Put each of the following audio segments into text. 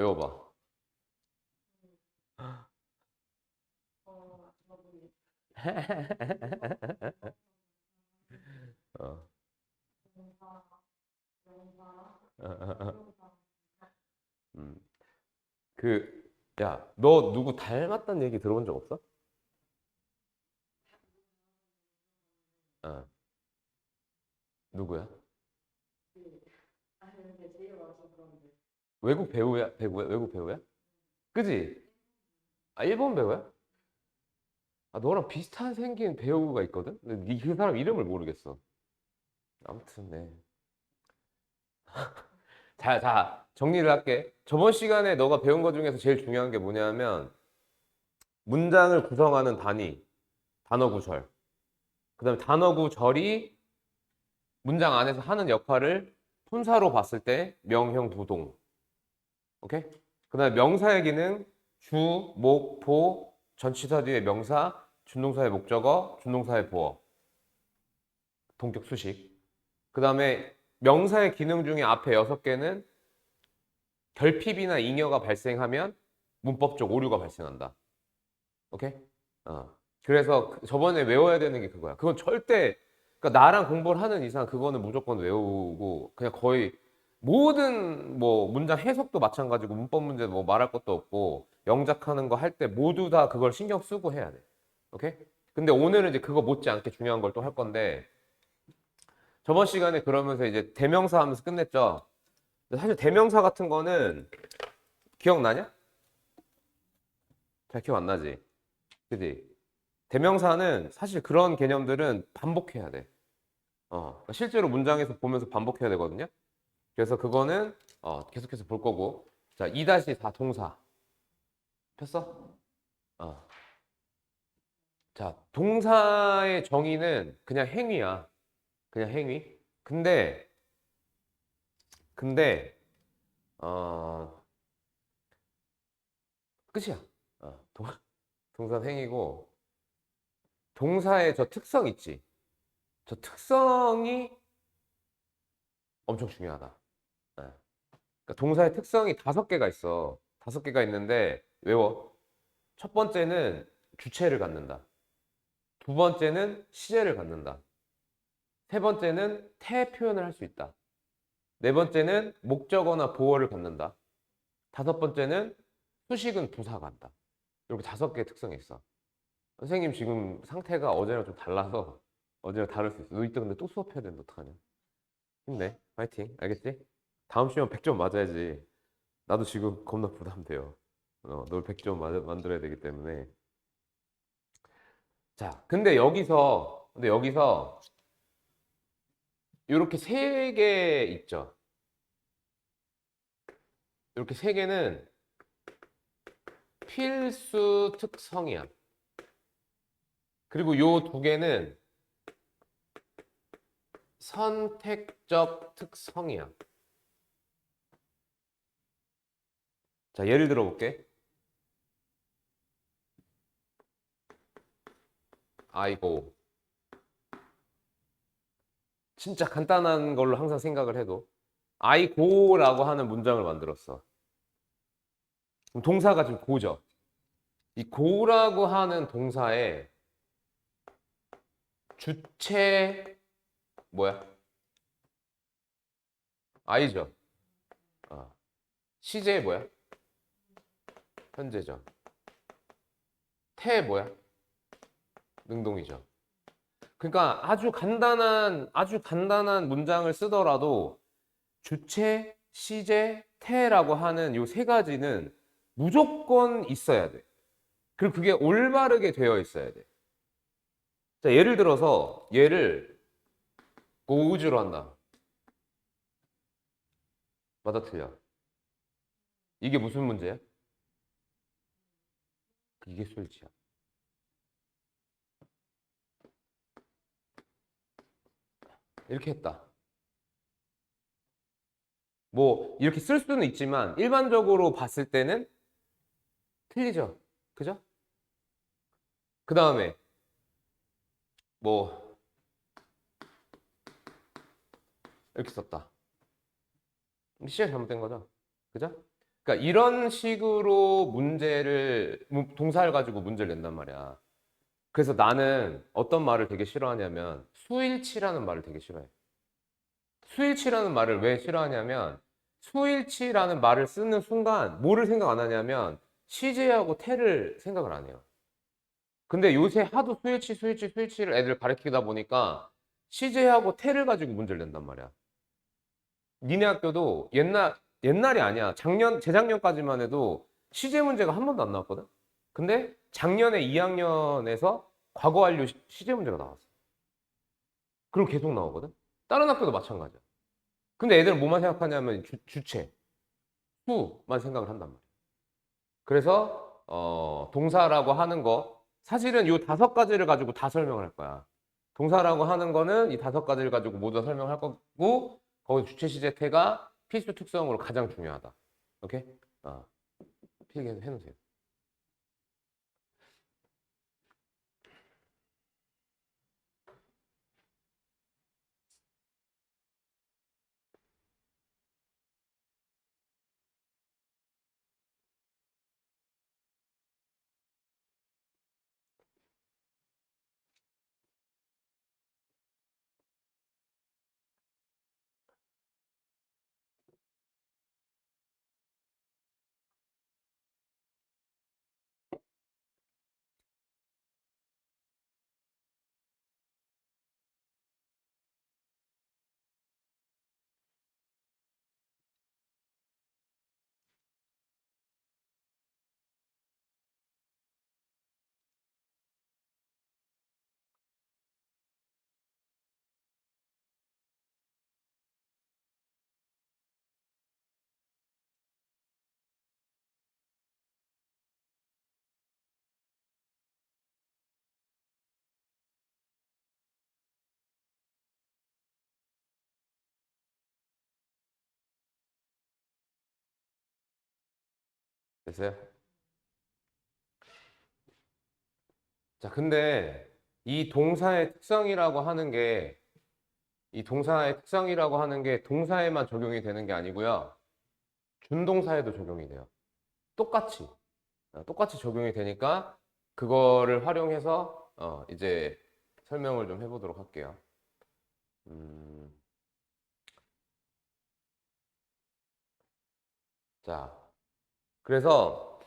외워봐. 어. 음. 야, 너 누구 닮았다는 얘기 들어본 적 없어? 어. 누구야? 외국 배우야? 외국 배우야? 그지? 아, 일본 배우야? 아, 너랑 비슷한 생긴 배우가 있거든? 근데 그 사람 이름을 모르겠어. 아무튼, 네. 자, 정리를 할게. 저번 시간에 너가 배운 것 중에서 제일 중요한 게 뭐냐면, 문장을 구성하는 단위, 단어 구절. 그 다음에 단어 구절이 문장 안에서 하는 역할을 품사로 봤을 때 명형, 부동. 오케이? 그 다음에 명사의 기능, 주, 목, 보, 전치사 뒤에 명사, 준동사의 목적어, 준동사의 보어, 동격 수식. 그 다음에 명사의 기능 중에 앞에 6개는 결핍이나 잉여가 발생하면 문법적 오류가 발생한다. 오케이? 어. 그래서 저번에 외워야 되는 게 그거야. 그건 절대, 그러니까 나랑 공부를 하는 이상 그거는 무조건 외우고, 그냥 거의 모든 뭐 문장 해석도 마찬가지고, 문법 문제 뭐 말할 것도 없고, 영작하는 거 할 때 모두 다 그걸 신경 쓰고 해야 돼. 오케이? 근데 오늘은 이제 그거 못지않게 중요한 걸 또 할 건데, 저번 시간에 그러면서 이제 대명사 하면서 끝냈죠. 근데 사실 대명사 같은 거는 기억나냐? 잘 기억 안 나지? 그지? 대명사는 사실 그런 개념들은 반복해야 돼. 그러니까 실제로 문장에서 보면서 반복해야 되거든요. 그래서 그거는 계속해서 볼 거고. 자, 2-4 동사. 폈어? 어. 자, 동사의 정의는 그냥 행위야. 그냥 행위. 근데 어, 끝이야. 동사 행위고 동사의 저 특성 있지. 저 특성이 엄청 중요하다. 네. 그러니까 동사의 특성이 5개가 있어. 5개가 있는데 외워. 첫 번째는 주체를 갖는다. 두 번째는 시제를 갖는다. 세 번째는 태 표현을 할 수 있다. 네 번째는 목적어나 보어를 갖는다. 다섯 번째는 수식은 부사가 한다. 이렇게 5개의 특성이 있어. 선생님 지금 상태가 어제랑 좀 달라서 어제랑 다를 수 있어. 너 이따 근데 또 수업해야 되는데 어떡하냐. 힘내. 파이팅. 알겠지? 다음 시험 100점 맞아야지. 나도 지금 겁나 부담돼요. 널 100점 만들어야 되기 때문에. 자, 근데 여기서 이렇게 3개 있죠. 이렇게 3개는 필수 특성이야. 그리고 요 2개는 선택적 특성이야. 자, 예를 들어 볼게. 아이고. 진짜 간단한 걸로 항상 생각을 해도 아이고라고 하는 문장을 만들었어. 그럼 동사가 지금 고죠. 이 고라고 하는 동사의 주체 뭐야? 아이죠. 어. 시제 뭐야? 현재죠. 태 뭐야? 능동이죠. 그러니까 아주 간단한 문장을 쓰더라도 주체, 시제, 태라고 하는 요 3가지는 무조건 있어야 돼. 그리고 그게 올바르게 되어 있어야 돼. 자, 예를 들어서 얘를 고우즈로 한다. 맞아, 틀려. 이게 무슨 문제야? 이게 술지야. 이렇게 했다. 뭐 이렇게 쓸 수는 있지만 일반적으로 봤을 때는 틀리죠. 그죠? 그 다음에 뭐 이렇게 썼다. 시제가 잘못된 거죠. 그죠? 그러니까 이런 식으로 동사를 가지고 문제를 낸단 말이야. 그래서 나는 어떤 말을 되게 싫어하냐면 수일치라는 말을 되게 싫어해. 수일치라는 말을 왜 싫어하냐면 수일치라는 말을 쓰는 순간 뭐를 생각 안 하냐면 시제하고 태를 생각을 안 해요. 근데 요새 하도 수일치를 애들 가르치다 보니까 시제하고 태를 가지고 문제를 낸단 말이야. 니네 학교도 옛날이 아니야. 재작년까지만 해도 시제 문제가 한 번도 안 나왔거든? 근데 작년에 2학년에서 과거 완료 시제 문제가 나왔어. 그리고 계속 나오거든? 다른 학교도 마찬가지야. 근데 애들은 뭐만 생각하냐면 주체, 수만 생각을 한단 말이야. 그래서 동사라고 하는 거 사실은 이 5가지를 가지고 다 설명을 할 거야. 동사라고 하는 거는 이 5가지를 가지고 모두 다 설명할 거고 거기 주체 시제 태가 필수 특성으로 가장 중요하다. 오케이? 필기해서 해놓으세요. 됐어요? 자, 근데 이 동사의 특성이라고 하는 게 동사에만 적용이 되는 게 아니고요. 준동사에도 적용이 돼요. 똑같이. 똑같이 적용이 되니까 그거를 활용해서 이제 설명을 좀 해보도록 할게요. 음, 자, 그래서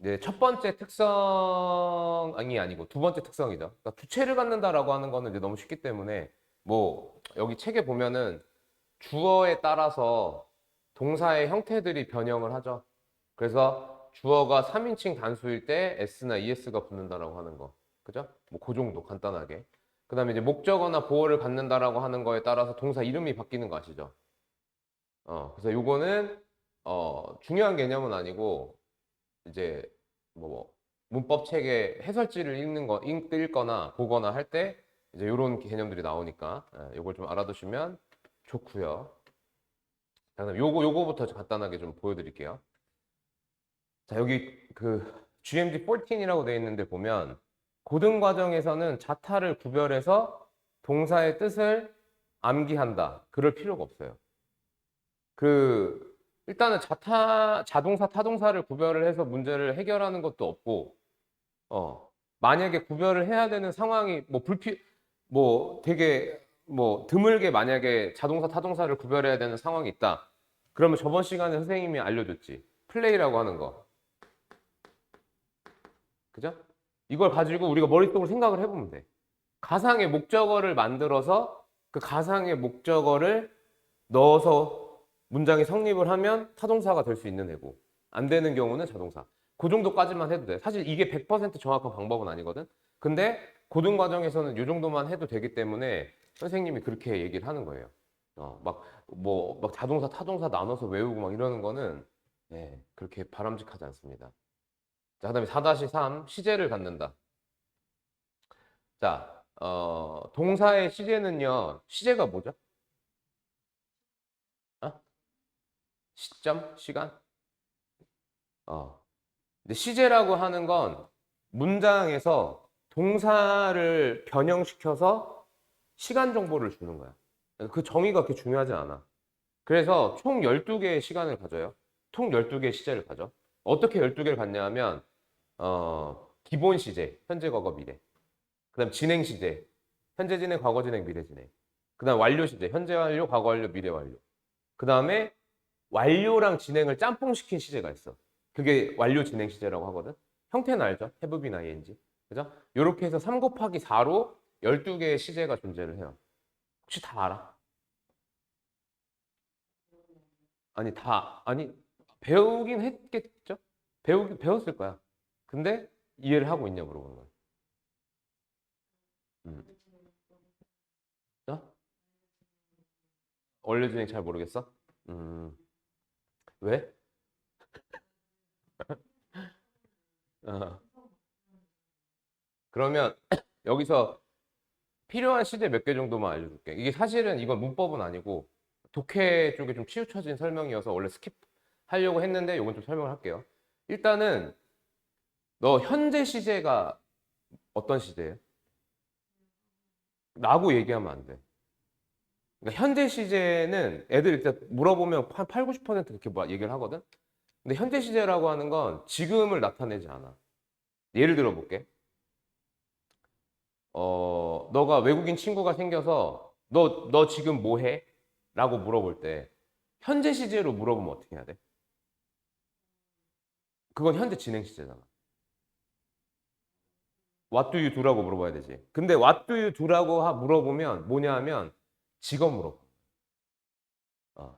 이제 첫 번째 특성이 아니고 두 번째 특성이죠. 그러니까 주체를 갖는다라고 하는 거는 이제 너무 쉽기 때문에 뭐 여기 책에 보면은 주어에 따라서 동사의 형태들이 변형을 하죠. 그래서 주어가 3인칭 단수일 때 s나 es가 붙는다라고 하는 거. 그죠? 뭐 그 정도 간단하게. 그다음에 이제 목적어나 보어를 갖는다라고 하는 거에 따라서 동사 이름이 바뀌는 거 아시죠? 그래서 요거는 중요한 개념은 아니고 이제 뭐 문법 책에 해설지를 읽거나 보거나 할 때 이제 요런 개념들이 나오니까 요걸 좀 알아두시면 좋고요. 자, 그다음 요거부터 간단하게 좀 보여드릴게요. 자, 여기 그 GMD14이라고 되어 있는데 보면 고등 과정에서는 자타를 구별해서 동사의 뜻을 암기한다. 그럴 필요가 없어요. 일단은 자동사, 타동사를 구별을 해서 문제를 해결하는 것도 없고, 만약에 구별을 해야 되는 상황이 되게 드물게 만약에 자동사, 타동사를 구별해야 되는 상황이 있다. 그러면 저번 시간에 선생님이 알려줬지. 플레이라고 하는 거. 그죠? 이걸 가지고 우리가 머릿속으로 생각을 해보면 돼. 가상의 목적어를 만들어서 그 가상의 목적어를 넣어서 문장이 성립을 하면 타동사가 될 수 있는 애고 안 되는 경우는 자동사. 그 정도까지만 해도 돼. 사실 이게 100% 정확한 방법은 아니거든. 근데 고등 과정에서는 이 정도만 해도 되기 때문에 선생님이 그렇게 얘기를 하는 거예요. 막 자동사, 타동사 나눠서 외우고 막 이러는 거는 그렇게 바람직하지 않습니다. 자, 그다음에 4-3 시제를 갖는다. 자, 동사의 시제는요. 시제가 뭐죠? 어? 시점? 시간? 어. 근데 시제라고 하는 건 문장에서 동사를 변형시켜서 시간 정보를 주는 거야. 그 정의가 그렇게 중요하지 않아. 그래서 총 12개의 시간을 가져요. 총 12개의 시제를 가져. 어떻게 12개를 갖냐 하면 기본 시제, 현재, 과거, 미래. 그다음 진행 시제, 현재 진행, 과거 진행, 미래 진행. 그다음 완료 시제, 현재 완료, 과거 완료, 미래 완료. 그다음에 완료랑 진행을 짬뽕시킨 시제가 있어. 그게 완료 진행 시제라고 하거든. 형태는 알죠? have been ing. 그죠? 이렇게 해서 3 곱하기 4로 12개의 시제가 존재를 해요. 혹시 다 알아? 아니, 배우긴 했겠죠? 배웠을 거야. 근데 이해를 하고 있냐 물어보는 거야. 음. 어? 원료 진행 잘 모르겠어? 음. 왜? 어. 그러면 여기서 필요한 시제 몇 개 정도만 알려줄게. 이게 사실은 이건 문법은 아니고 독해 쪽에 좀 치우쳐진 설명이어서 원래 스킵하려고 했는데 이건 좀 설명을 할게요. 일단은 너 현재 시제가 어떤 시제예요? 라고 얘기하면 안 돼. 그러니까 현재 시제는 애들 일단 물어보면 한 8, 90% 그렇게 얘기를 하거든? 근데 현재 시제라고 하는 건 지금을 나타내지 않아. 예를 들어 볼게. 너가 외국인 친구가 생겨서 너 지금 뭐 해? 라고 물어볼 때 현재 시제로 물어보면 어떻게 해야 돼? 그건 현재 진행 시제잖아. What do you do라고 물어봐야 되지. 근데 what do you do라고 물어보면 뭐냐 하면 직업 물어봐.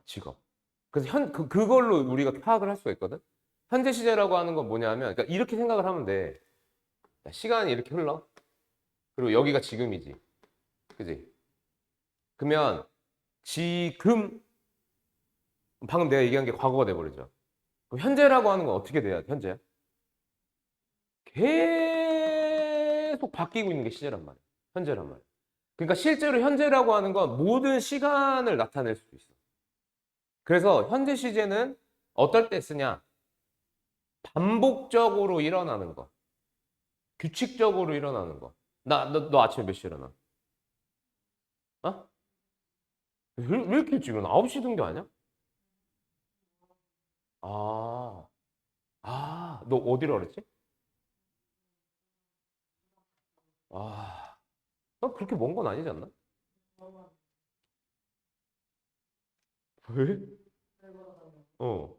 직업. 그래서 그걸로 우리가 파악을 할 수가 있거든. 현재 시제라고 하는 건 뭐냐 하면 그러니까 이렇게 생각을 하면 돼. 시간이 이렇게 흘러. 그리고 여기가 지금이지. 그지? 그러면 지금 방금 내가 얘기한 게 과거가 돼버리죠. 그럼 현재라고 하는 건 어떻게 돼야 돼? 현재야? 계속 바뀌고 있는 게 시제란 말이야. 현재란 말이야. 그러니까 실제로 현재라고 하는 건 모든 시간을 나타낼 수 있어. 그래서 현재 시제는 어떨 때 쓰냐? 반복적으로 일어나는 거. 규칙적으로 일어나는 거. 너 아침에 몇 시에 일어나? 어? 왜 이렇게 일찍 일어나? 9시 등교 아니야? 아, 너 어디로 그랬지? 너 그렇게 먼 건 아니지 않나? 왜? 어.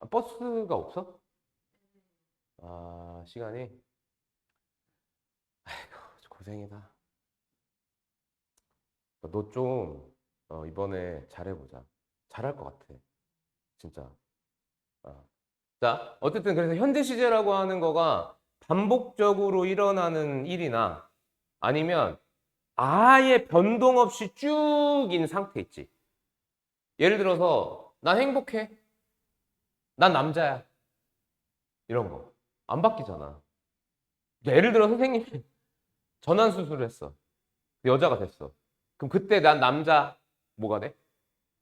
버스가 없어? 시간이? 고생이다. 너 좀, 이번에 잘해보자. 잘할 것 같아. 진짜. 어. 자, 어쨌든 그래서 현재 시제라고 하는 거가 반복적으로 일어나는 일이나 아니면 아예 변동 없이 쭉인 상태 있지. 예를 들어서, 난 행복해. 난 남자야. 이런 거. 안 바뀌잖아. 예를 들어 선생님이 전환 수술을 했어. 여자가 됐어. 그럼 그때 난 남자 뭐가 돼?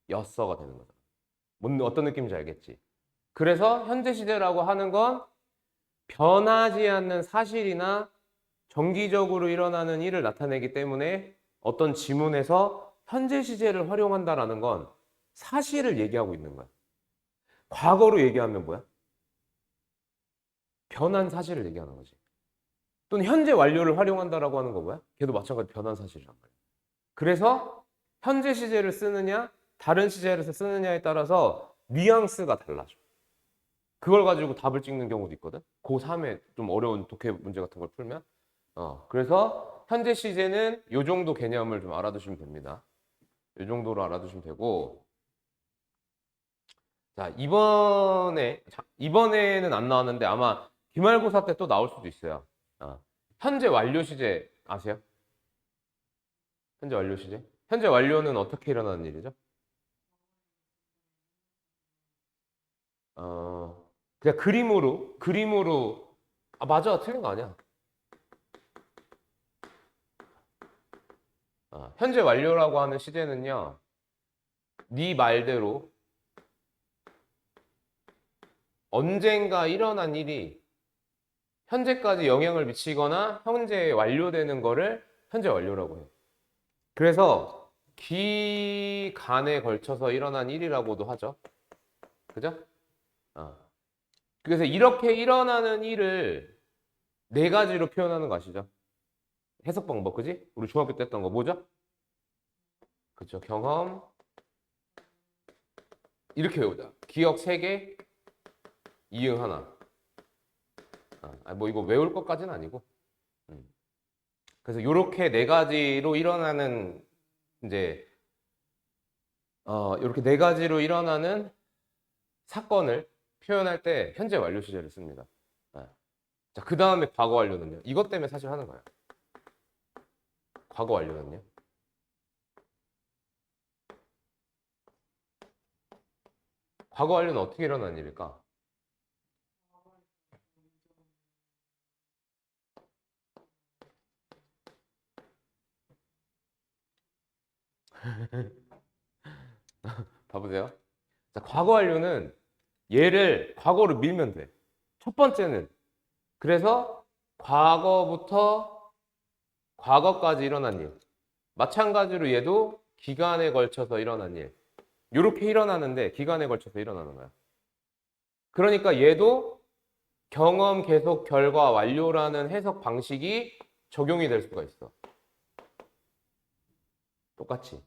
였어가 되는 거잖아. 어떤 느낌인지 알겠지? 그래서 현재 시제라고 하는 건 변하지 않는 사실이나 정기적으로 일어나는 일을 나타내기 때문에 어떤 지문에서 현재 시제를 활용한다라는 건 사실을 얘기하고 있는 거야. 과거로 얘기하면 뭐야? 변한 사실을 얘기하는 거지. 또는 현재 완료를 활용한다라고 하는 거 뭐야? 걔도 마찬가지 변한 사실이란 말이야. 그래서 현재 시제를 쓰느냐, 다른 시제를 쓰느냐에 따라서 뉘앙스가 달라져. 그걸 가지고 답을 찍는 경우도 있거든. 고3에 좀 어려운 독해 문제 같은 걸 풀면. 그래서 현재 시제는 이 정도 개념을 좀 알아두시면 됩니다. 이 정도로 알아두시면 되고. 자, 이번에는 안 나왔는데 아마 기말고사 때 또 나올 수도 있어요. 현재 완료 시제 아세요? 현재 완료 시제? 현재 완료는 어떻게 일어나는 일이죠? 그냥 그림으로, 맞아. 틀린 거 아니야. 현재 완료라고 하는 시제는요, 네 말대로 언젠가 일어난 일이 현재까지 영향을 미치거나 현재에 완료되는 거를 현재 완료라고 해. 그래서 기간에 걸쳐서 일어난 일이라고도 하죠. 그죠? 그래서 이렇게 일어나는 일을 네 가지로 표현하는 거 아시죠? 해석 방법, 그지? 우리 중학교 때 했던 거 뭐죠? 그쵸, 경험. 이렇게 외우자. 기억 3개, 이응 하나. 뭐 이거 외울 것까지는 아니고. 그래서 이렇게 네 가지로 일어나는 이제 이렇게 네 가지로 일어나는 사건을 표현할 때 현재 완료 시제를 씁니다. 자, 그 다음에 과거 완료는요. 이것 때문에 사실 하는 거예요. 과거 완료는요. 과거 완료는 어떻게 일어난 일일까? 봐보세요. 자, 과거 완료는 얘를 과거로 밀면 돼. 첫 번째는 그래서 과거부터 과거까지 일어난 일. 마찬가지로 얘도 기간에 걸쳐서 일어난 일. 이렇게 일어나는데 기간에 걸쳐서 일어나는 거야. 그러니까 얘도 경험 계속 결과 완료라는 해석 방식이 적용이 될 수가 있어. 똑같이.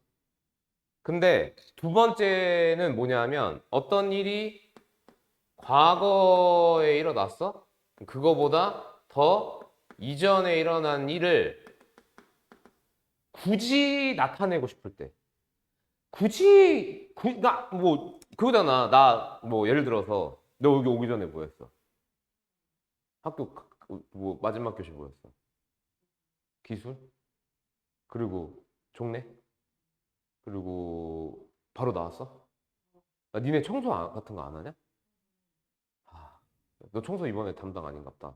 근데 두 번째는 뭐냐면 어떤 일이 과거에 일어났어? 그거보다 더 이전에 일어난 일을 굳이 나타내고 싶을 때. 나, 뭐, 그거잖아. 나, 뭐, 예를 들어서, 너 여기 오기 전에 뭐 했어? 학교, 뭐, 마지막 교시 뭐였어? 기술? 그리고 종례? 그리고 바로 나왔어? 니네 청소 같은 거 안 하냐? 아, 너 청소 이번에 담당 아닌갑다.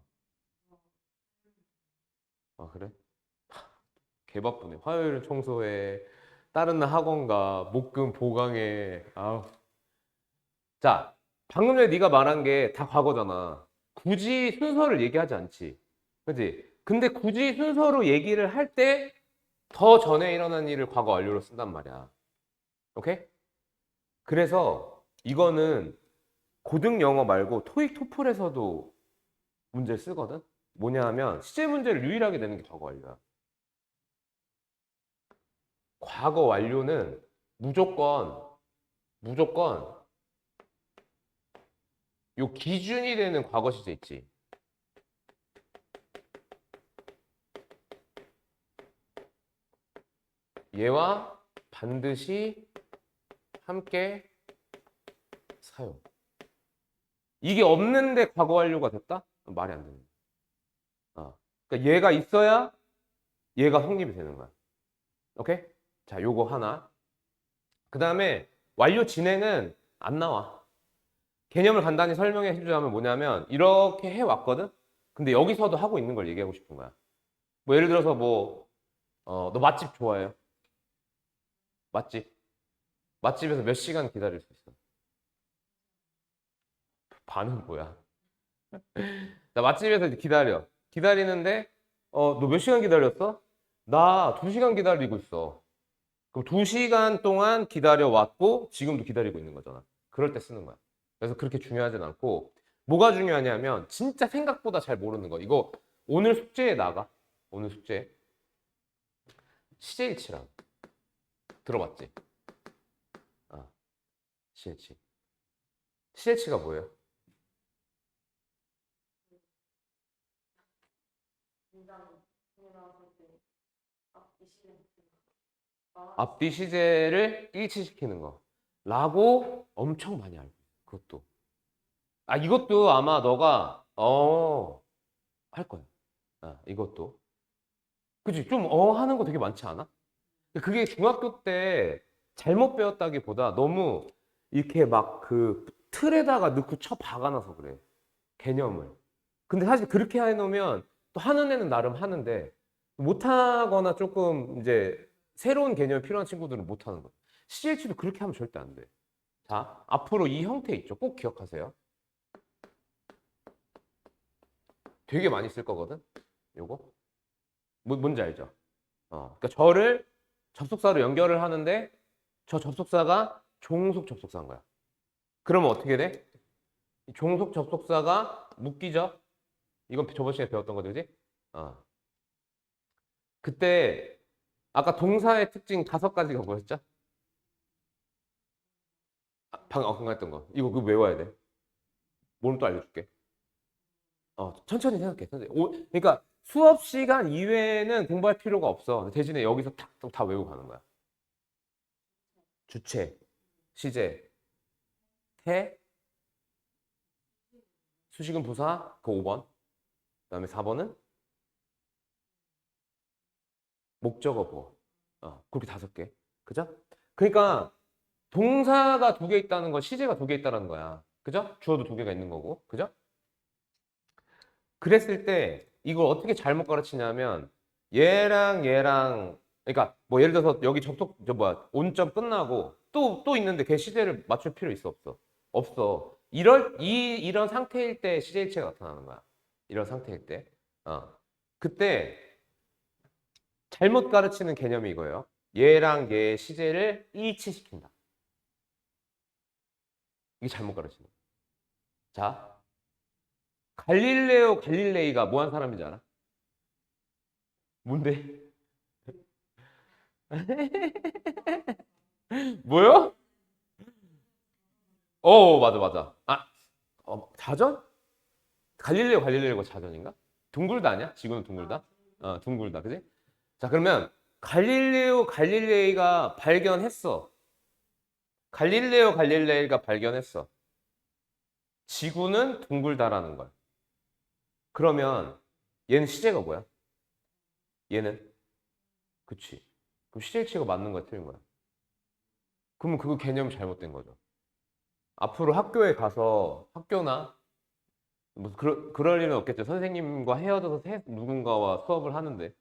아, 그래? 개 바쁘네. 화요일은 청소해. 다른 날 학원 가. 목금 보강해. 아우. 자, 방금 전에 네가 말한 게 다 과거잖아. 굳이 순서를 얘기하지 않지. 그지? 근데 굳이 순서로 얘기를 할 때 더 전에 일어난 일을 과거 완료로 쓴단 말이야. 오케이? 그래서 이거는 고등 영어 말고 토익 토플에서도 문제를 쓰거든? 뭐냐 하면 시제 문제를 유일하게 내는 게 과거 완료야. 과거 완료는 무조건 요 기준이 되는 과거 시제 있지. 얘와 반드시 함께 사용. 이게 없는데 과거 완료가 됐다? 말이 안 되는 거야. 그러니까 얘가 있어야 얘가 성립이 되는 거야. 오케이? 자, 요거 하나. 그 다음에 완료 진행은 안 나와. 개념을 간단히 설명해 주자면 뭐냐면 이렇게 해왔거든? 근데 여기서도 하고 있는 걸 얘기하고 싶은 거야. 뭐 예를 들어서 뭐, 너 맛집 좋아해요? 맛집. 맛집에서 몇 시간 기다릴 수 있어? 반은 뭐야? 나 맛집에서 이제 기다려. 기다리는데, 너 몇 시간 기다렸어? 나 2시간 기다리고 있어. 그럼 2시간 동안 기다려 왔고, 지금도 기다리고 있는 거잖아. 그럴 때 쓰는 거야. 그래서 그렇게 중요하진 않고, 뭐가 중요하냐면, 진짜 생각보다 잘 모르는 거. 이거 오늘 숙제에 나가. 오늘 숙제. 시제일치랑. 들어봤지? 아, 시제일치. 시제일치가 뭐예요? 앞뒤 시제를 일치시키는 거. 라고 엄청 많이 알고 있어. 그것도. 이것도 아마 너가, 할 거야. 이것도. 그치? 좀, 하는 거 되게 많지 않아? 그게 중학교 때 잘못 배웠다기보다 너무 이렇게 막 그 틀에다가 넣고 쳐 박아놔서 그래. 개념을. 근데 사실 그렇게 해놓으면 또 하는 애는 나름 하는데 못하거나 조금 이제 새로운 개념이 필요한 친구들은 못하는 거야. CH도 그렇게 하면 절대 안 돼. 자, 앞으로 이 형태 있죠. 꼭 기억하세요. 되게 많이 쓸 거거든. 요거. 뭔지 알죠? 그러니까 저를 접속사로 연결을 하는데 저 접속사가 종속 접속사인 거야. 그러면 어떻게 돼? 종속 접속사가 묶이죠? 이건 저번 시간에 배웠던 거죠, 그지? 그때 아까 동사의 특징 5가지가 뭐였죠? 방금 했던 거. 이거 그거 외워야 돼. 모르면 또 알려줄게. 천천히 생각해. 그러니까 수업 시간 이외에는 공부할 필요가 없어. 대신에 여기서 다 외우고 가는 거야. 주체, 시제, 태, 수식은 부사, 그 5번. 그다음에 4번은 목적어 부호. 그렇게 5개. 그죠? 그러니까 동사가 2개 있다는 건 시제가 2개 있다는 거야. 그죠? 주어도 2개가 있는 거고. 그죠? 그랬을 때 이걸 어떻게 잘못 가르치냐면 얘랑 그러니까 뭐 예를 들어서 여기 온점 끝나고 또 있는데 걔 시제를 맞출 필요 있어 없어? 없어. 이런 상태일 때 시제일치가 나타나는 거야. 이런 상태일 때. 그때 잘못 가르치는 개념이 이거예요. 얘랑 얘의 시제를 일치시킨다. 이게 잘못 가르치는 거야. 자, 갈릴레오 갈릴레이가 뭐 한 사람인지 알아? 뭔데? 뭐요? 맞아. 자전? 갈릴레오가 자전인가? 둥글다 아니야? 지구는 둥글다? 둥글다, 그지? 자, 그러면 갈릴레이가 발견했어. 갈릴레이가 발견했어. 지구는 둥글다라는 거야. 그러면 얘는 시제가 뭐야? 얘는? 그치. 그럼 시제일치가 맞는 거야, 틀린 거야? 그러면 그 개념이 잘못된 거죠. 앞으로 학교에 가서 학교나 뭐 그럴 일은 없겠죠. 선생님과 헤어져서 누군가와 수업을 하는데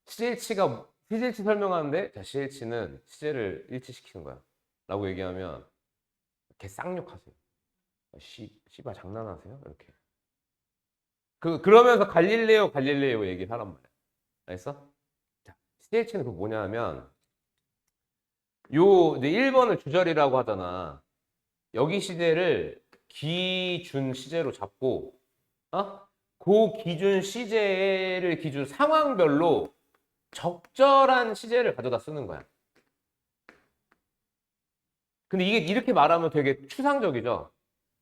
시제일치 설명하는데 자, 시제일치는 시제를 일치시키는 거야. 라고 얘기하면 걔 쌍욕하세요. 씨발 장난하세요? 이렇게. 그러면서 갈릴레오 얘기를 하란 말이야. 알겠어? 자, 시제일치는 그 뭐냐 하면 이제 1번을 주절이라고 하잖아. 여기 시제를 기준 시제로 잡고 그 기준 시제를 기준 상황별로 적절한 시제를 가져다 쓰는 거야. 근데 이게 이렇게 말하면 되게 추상적이죠.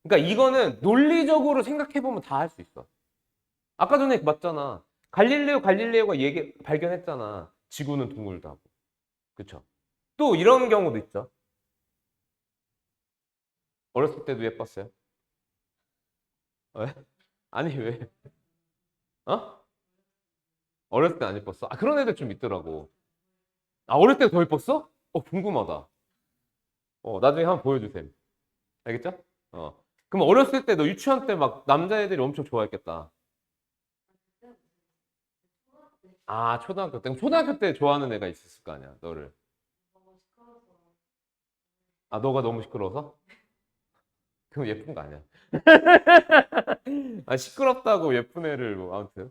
그러니까 이거는 논리적으로 생각해보면 다 할 수 있어. 아까 전에 맞잖아. 갈릴레오가 발견했잖아. 지구는 둥글다고. 그쵸? 또 이런 경우도 있죠. 어렸을 때도 예뻤어요? 왜? 아니, 왜? 어? 어렸을 때 안 예뻤어? 그런 애들 좀 있더라고. 어릴 때 더 예뻤어? 궁금하다. 나중에 한번 보여주세요. 알겠죠? 그럼 어렸을 때 너 유치원 때 막 남자애들이 엄청 좋아했겠다. 초등학교 때. 그럼 초등학교 때 좋아하는 애가 있었을 거 아니야, 너를. 너가 너무 시끄러워서? 그럼 예쁜 거 아니야. 시끄럽다고 예쁜 애를 뭐 아무튼.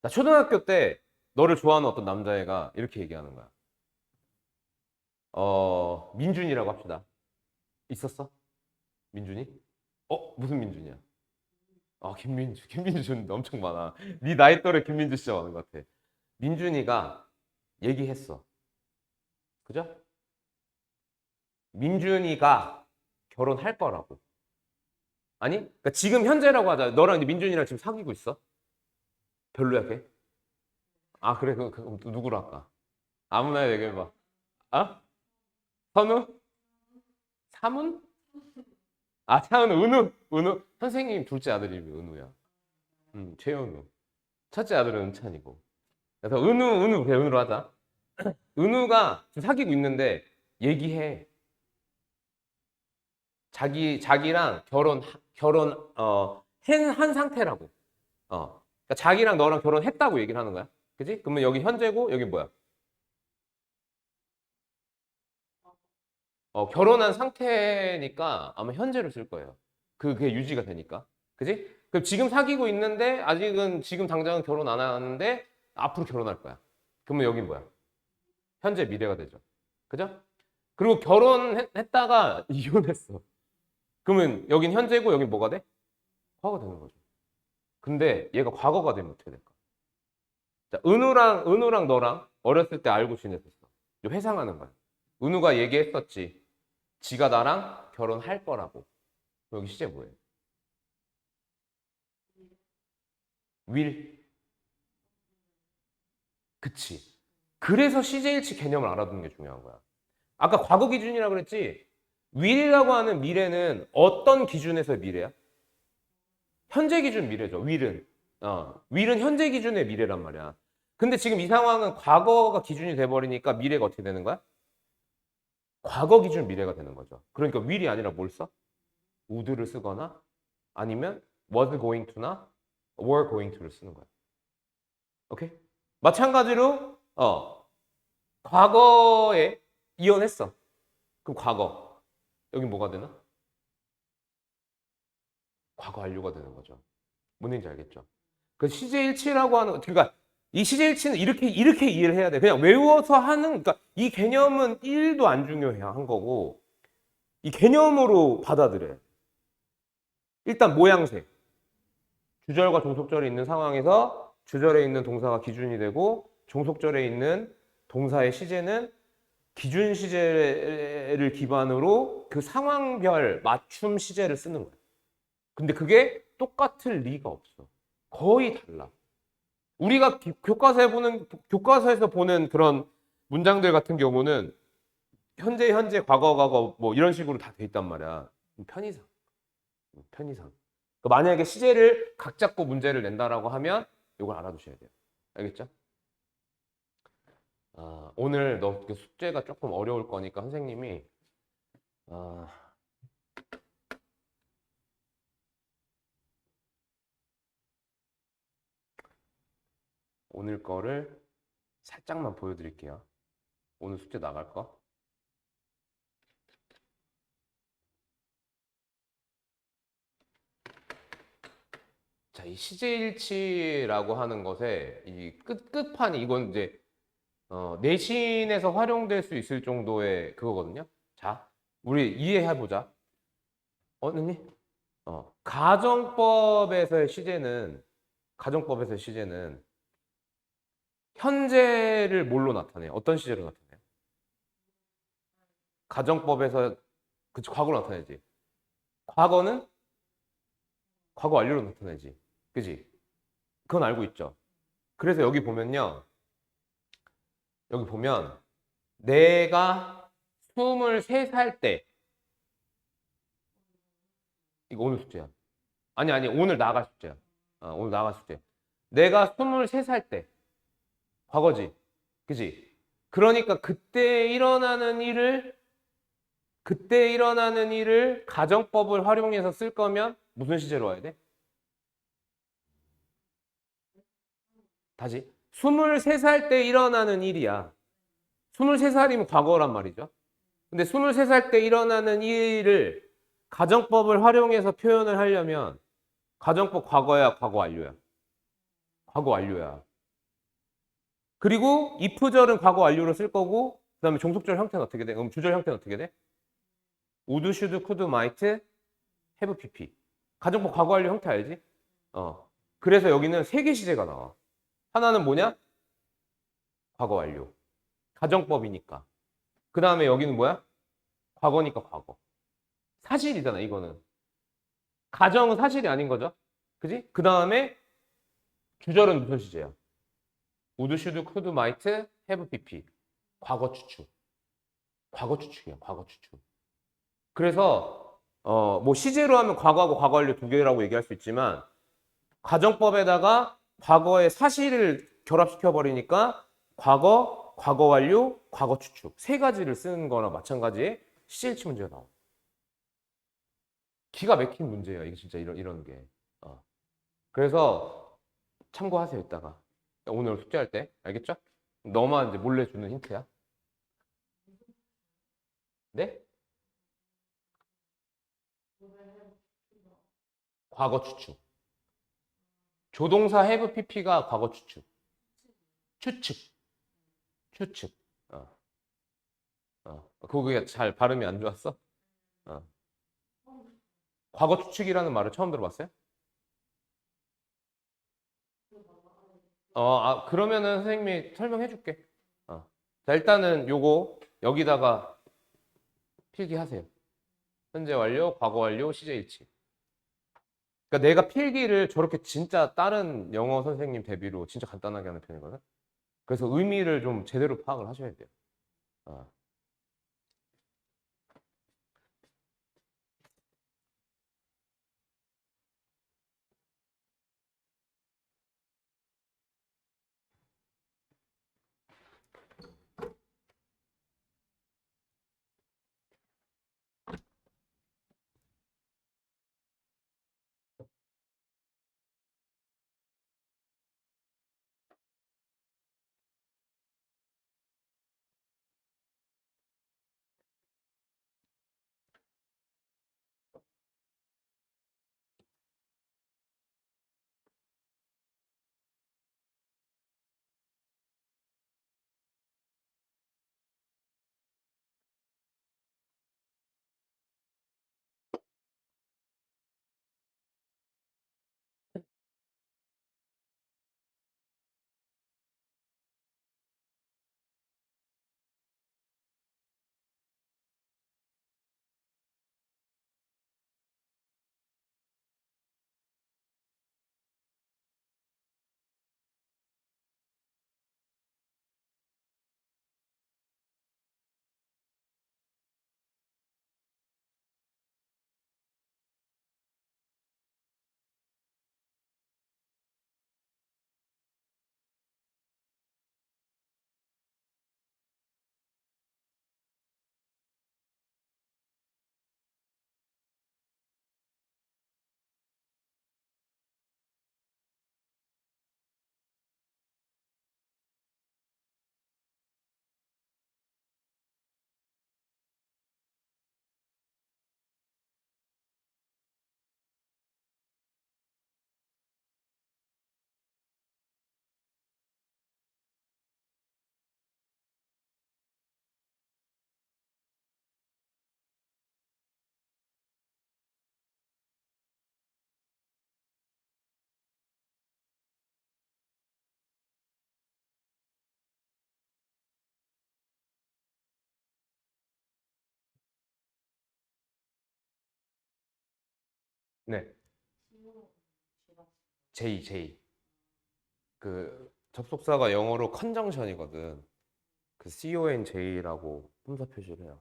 자, 초등학교 때 너를 좋아하는 어떤 남자애가 이렇게 얘기하는 거야. 민준이라고 합시다. 있었어? 민준이? 무슨 민준이야? 김민주 준 엄청 많아. 네 나이 또래 김민주 진짜 많은 것 같아. 민준이가 얘기했어. 그죠? 민준이가 결혼할 거라고. 아니? 그러니까 지금 현재라고 하자. 너랑 이제 민준이랑 지금 사귀고 있어? 별로야, 걔? 그래. 그럼 또 누구로 할까? 아무나 얘기해봐. 선우? 사문? 차은우, 은우. 선생님 둘째 아들이 은우야. 최은우. 첫째 아들은 은찬이고. 그래서 그냥 은우로 하자. 은우가 지금 사귀고 있는데 얘기해. 자기랑 한 상태라고. 그러니까 자기랑 너랑 결혼했다고 얘기를 하는 거야. 그지? 그러면 여기 현재고, 여기 뭐야? 결혼한 상태니까 아마 현재로 쓸 거예요. 그게 유지가 되니까. 그지? 그럼 지금 사귀고 있는데, 지금 당장은 결혼 안 하는데, 앞으로 결혼할 거야. 그러면 여긴 뭐야? 현재 미래가 되죠. 그죠? 그리고 결혼했다가 이혼했어. 그러면 여긴 현재고 여긴 뭐가 돼? 과거가 되는 거죠. 근데 얘가 과거가 되면 어떻게 될까? 자, 은우랑 너랑 어렸을 때 알고 지냈었어. 회상하는 거야. 은우가 얘기했었지. 지가 나랑 결혼할 거라고. 여기 시제 뭐예요? will. 그치. 그래서 시제일치 개념을 알아두는 게 중요한 거야. 아까 과거 기준이라고 그랬지? will이라고 하는 미래는 어떤 기준에서의 미래야? 현재 기준 미래죠. will은. will은 현재 기준의 미래란 말이야. 근데 지금 이 상황은 과거가 기준이 돼버리니까 미래가 어떻게 되는 거야? 과거 기준 미래가 되는 거죠. 그러니까 will이 아니라 뭘 써? would를 쓰거나 아니면 was going to나 were going to를 쓰는 거야. 오케이? 마찬가지로 과거에 이혼했어. 그럼 과거. 여긴 뭐가 되나? 과거 완료가 되는 거죠. 뭔 얘기인지 알겠죠? 그 시제일치라고 하는 그러니까 이 시제일치는 이렇게 이해를 해야 돼. 그냥 외워서 하는 그러니까 이 개념은 1도 안 중요해 한 거고 이 개념으로 받아들여요. 일단 모양새. 주절과 종속절이 있는 상황에서 주절에 있는 동사가 기준이 되고 종속절에 있는 동사의 시제는 기준 시제를 기반으로 그 상황별 맞춤 시제를 쓰는 거예요. 근데 그게 똑같을 리가 없어. 거의 달라. 우리가 교과서에서 보는 그런 문장들 같은 경우는 현재, 과거 뭐 이런 식으로 다 돼 있단 말이야. 편의상. 그러니까 만약에 시제를 각 잡고 문제를 낸다라고 하면 이걸 알아두셔야 돼요. 알겠죠? 오늘 너 숙제가 조금 어려울 거니까 선생님이 아, 오늘 거를 살짝만 보여드릴게요. 오늘 숙제 나갈 거. 자, 이 시제일치라고 하는 것에 이 끝판이 이건 이제 내신에서 활용될 수 있을 정도의 그거거든요. 자, 우리 이해해보자. 언니? 가정법에서의 시제는 현재를 뭘로 나타내요? 어떤 시제로 나타내요? 가정법에서 그치 과거로 나타내지. 과거는 과거 완료로 나타내지. 그지? 그건 알고 있죠. 그래서 여기 보면 내가 23살 때 이거 오늘 숙제야. 아니 오늘 나갈 숙제야. 오늘 나갈 숙제. 내가 23살 때 과거지. 그지? 그러니까 그때 일어나는 일을 가정법을 활용해서 쓸 거면 무슨 시제로 와야 돼? 다시. 23살 때 일어나는 일이야. 23살이면 과거란 말이죠. 근데 23살 때 일어나는 일을 가정법을 활용해서 표현을 하려면 가정법 과거야, 과거 완료야? 과거 완료야. 그리고 if절은 과거 완료로 쓸 거고 그다음에 종속절 형태는 어떻게 돼? 그럼 주절 형태는 어떻게 돼? would, should, could, might, have, pp. 가정법 과거 완료 형태 알지? 그래서 여기는 세 개 시제가 나와. 하나는 뭐냐? 과거 완료. 가정법이니까. 그 다음에 여기는 뭐야? 과거니까 과거. 사실이잖아, 이거는. 가정은 사실이 아닌 거죠. 그지? 그 다음에 주절은 무슨 시제야? would, should, could, might, have, pp. 과거 추측. 과거 추측이야, 과거 추측. 그래서 뭐 시제로 하면 과거하고 과거 완료 두 개라고 얘기할 수 있지만 가정법에다가 과거의 사실을 결합시켜 버리니까 과거 완료, 과거 추측 세 가지를 쓰는 거나 마찬가지의 시제일치 문제가 나와. 기가 막힌 문제야 이게 진짜 이런 게. 그래서 참고하세요 이따가 오늘 숙제할 때 알겠죠? 너만 이제 몰래 주는 힌트야. 네? 과거 추측. 조동사 have pp가 과거 추측. 추측. 추측. 어, 그게 잘 발음이 안 좋았어? 어. 과거 추측이라는 말을 처음 들어봤어요? 그러면은 선생님이 설명해 줄게. 자, 일단은 요거 여기다가 필기하세요. 현재 완료, 과거 완료, 시제 일치. 그러니까 내가 필기를 저렇게 진짜 다른 영어 선생님 대비로 진짜 간단하게 하는 편이거든. 그래서 의미를 좀 제대로 파악을 하셔야 돼요. 어. 네, J. 그 접속사가 영어로 컨정션이거든. 그 CONJ라고 품사 표시를 해요.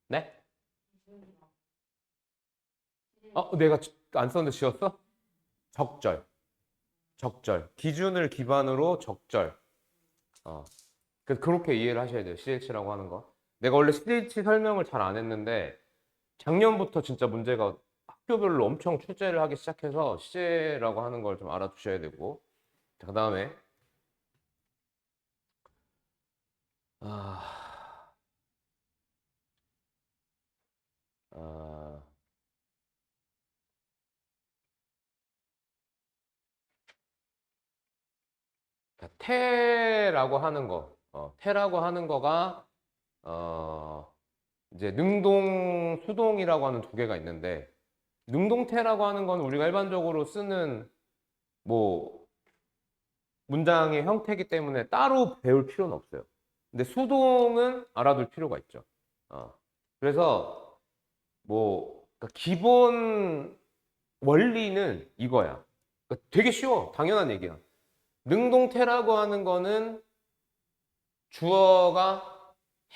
네? 내가 안 썼는데 지웠어? 적절. 적절. 기준을 기반으로 적절. 어. 그렇게 이해를 하셔야 돼요. CH라고 하는 거. 내가 원래 CH 설명을 잘 안 했는데 작년부터 진짜 문제가 학교별로 엄청 출제를 하기 시작해서 CH라고 하는 걸 좀 알아두셔야 되고. 자, 그다음에 아, 아, 태라고 하는 거. 태라고 하는 거가 어, 이제 능동, 수동이라고 하는 두 개가 있는데 능동태라고 하는 건 우리가 일반적으로 쓰는 뭐 문장의 형태이기 때문에 따로 배울 필요는 없어요. 근데 수동은 알아둘 필요가 있죠. 어. 그래서 뭐 그러니까 기본 원리는 이거야. 그러니까 되게 쉬워. 당연한 얘기야. 능동태라고 하는 거는 주어가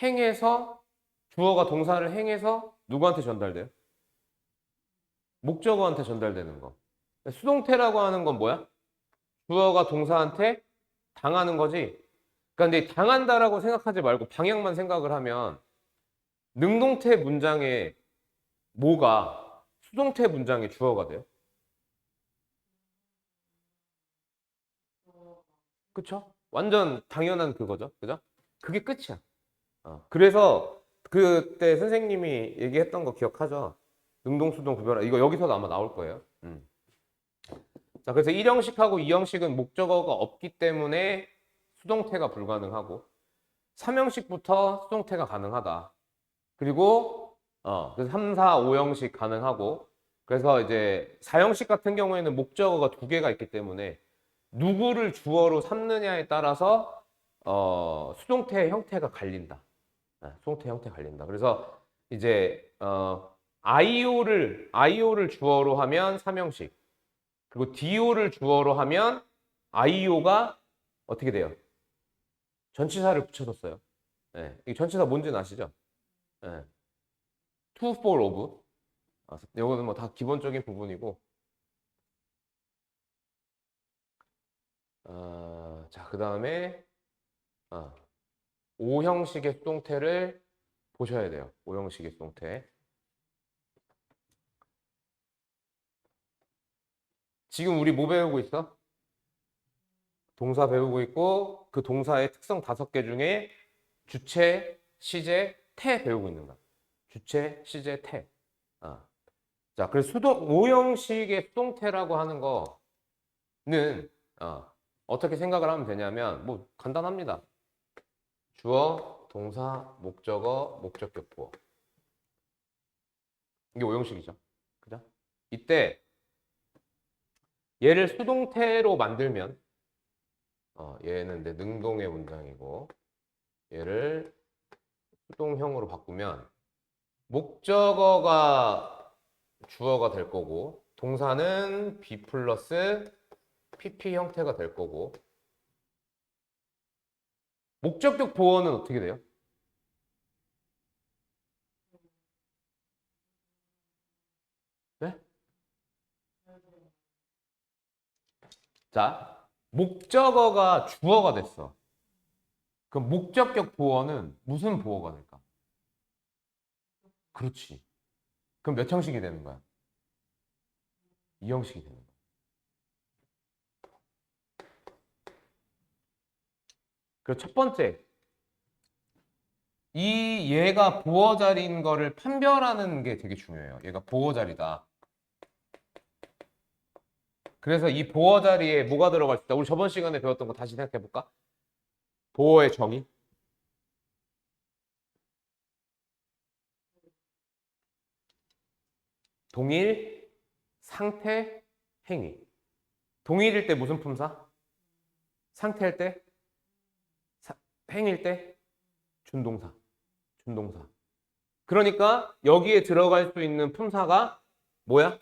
행해서 주어가 동사를 행해서 누구한테 전달돼요? 목적어한테 전달되는 거. 수동태라고 하는 건 뭐야? 주어가 동사한테 당하는 거지. 그러니까 근데 당한다라고 생각하지 말고 방향만 생각을 하면 능동태 문장의 뭐가 수동태 문장의 주어가 돼요? 그쵸? 완전 당연한 그거죠. 그죠? 그게 끝이야. 그래서 그때 선생님이 얘기했던 거 기억하죠? 능동, 수동 구별하. 이거 여기서도 아마 나올 거예요. 자, 그래서 1형식하고 2형식은 목적어가 없기 때문에 수동태가 불가능하고 3형식부터 수동태가 가능하다. 그리고 그래서 3, 4, 5형식 가능하고 그래서 이제 4형식 같은 경우에는 목적어가 두 개가 있기 때문에 누구를 주어로 삼느냐에 따라서 수동태 형태가 갈린다. 수동태 형태 갈린다. 그래서 이제 IO를 주어로 하면 3형식 그리고 DO를 주어로 하면 IO가 어떻게 돼요? 전치사를 붙여줬어요. 네. 이 전치사 뭔지는 아시죠? 네. to, for, of. 이거는 뭐 다 기본적인 부분이고. 자, 그 다음에 5형식의 수동태를 보셔야 돼요. 5형식의 수동태. 지금 우리 뭐 배우고 있어? 동사 배우고 있고 그 동사의 특성 5개 중에 주체, 시제, 태 배우고 있는 거야. 주체, 시제, 태. 자, 그래서 5형식의 수동태라고 하는 거는 어떻게 생각을 하면 되냐면 뭐 간단합니다. 주어, 동사, 목적어, 목적격 보어. 이게 5형식이죠. 그죠? 이때 얘를 수동태로 만들면 얘는 내 능동의 문장이고 얘를 수동형으로 바꾸면 목적어가 주어가 될 거고 동사는 be 플러스 pp 형태가 될 거고 목적격 보어는 어떻게 돼요? 네? 자, 목적어가 주어가 됐어. 그럼 목적격 보어는 무슨 보어가 될까? 그렇지. 그럼 몇 형식이 되는 거야? 2형식이 되는 거야. 그리고 첫 번째, 이 얘가 보어 자리인 거를 판별하는 게 되게 중요해요. 얘가 보어 자리다. 그래서 이 보어 자리에 뭐가 들어갈 수 있다? 우리 저번 시간에 배웠던 거 다시 생각해 볼까? 보어의 정의. 동일, 상태, 행위. 동일일 때 무슨 품사? 상태일 때? 행위일 때? 준동사. 준동사. 그러니까 여기에 들어갈 수 있는 품사가 뭐야?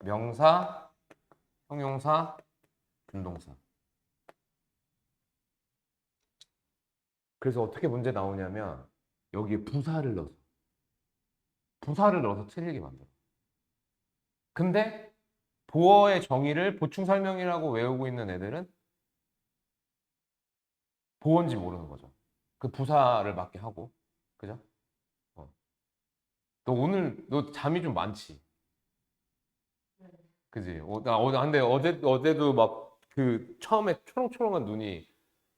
명사, 형용사, 준동사. 그래서 어떻게 문제 나오냐면 여기에 부사를 넣어서 틀리게 만들어. 근데 보어의 정의를 보충 설명이라고 외우고 있는 애들은 보어인지 모르는 거죠. 그 부사를 맞게 하고. 그죠? 어. 너 잠이 좀 많지? 그지? 근데 어제도 막 그 처음에 초롱초롱한 눈이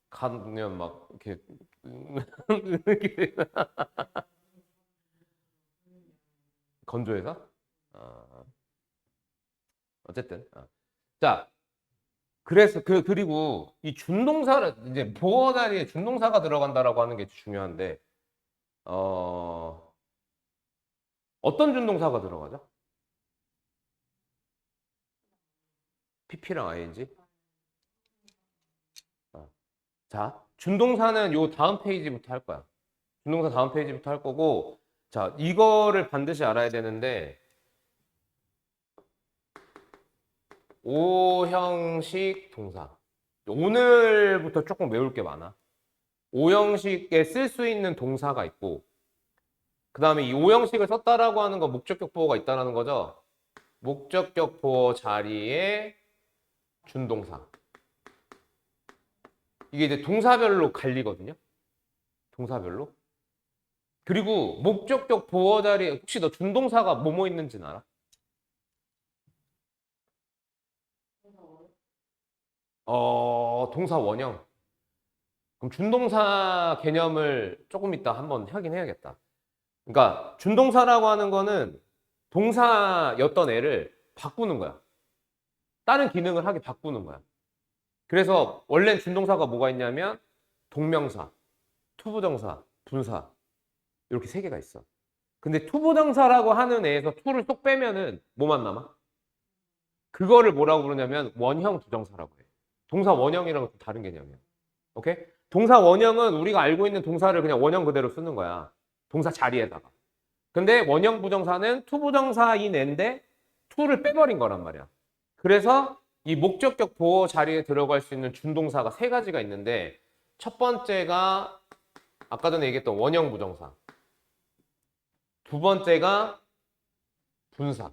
가면 막 이렇게 이렇게 건조해서? 아, 어쨌든. 자, 그래서 그리고 이 준동사를 이제 보어 자리에 준동사가 들어간다라고 하는 게 중요한데 어떤 준동사가 들어가죠? pp랑 ing. 자, 준동사는 요 다음 페이지부터 할 거야. 준동사 다음 페이지부터 할 거고 자, 이거를 반드시 알아야 되는데 5형식 동사. 오늘부터 조금 외울 게 많아. 5형식에 쓸 수 있는 동사가 있고 그 다음에 이 5형식을 썼다라고 하는 건 목적격 보어가 있다는 거죠. 목적격 보어 자리에 준동사. 이게 이제 동사별로 갈리거든요. 동사별로. 그리고 목적격 보어 자리에 혹시 너 준동사가 뭐뭐 있는지는 알아? 동사 원형. 그럼 준동사 개념을 조금 이따 한번 하긴 해야겠다. 그러니까 준동사라고 하는 거는 동사였던 애를 바꾸는 거야. 다른 기능을 하게 바꾸는 거야. 그래서 원래는 준동사가 뭐가 있냐면 동명사, 투부정사, 분사 이렇게 세 개가 있어. 근데 투부정사라고 하는 애에서 투를 쏙 빼면은 뭐만 남아? 그거를 뭐라고 부르냐면 원형 부정사라고 해. 동사 원형이랑 좀 다른 개념이야. 오케이? 동사 원형은 우리가 알고 있는 동사를 그냥 원형 그대로 쓰는 거야. 동사 자리에다가. 근데 원형 부정사는 투부정사인 애인데 투를 빼버린 거란 말이야. 그래서 이 목적격 보호 자리에 들어갈 수 있는 준동사가 세 가지가 있는데 첫 번째가 아까 전에 얘기했던 원형 부정사. 두 번째가 분사.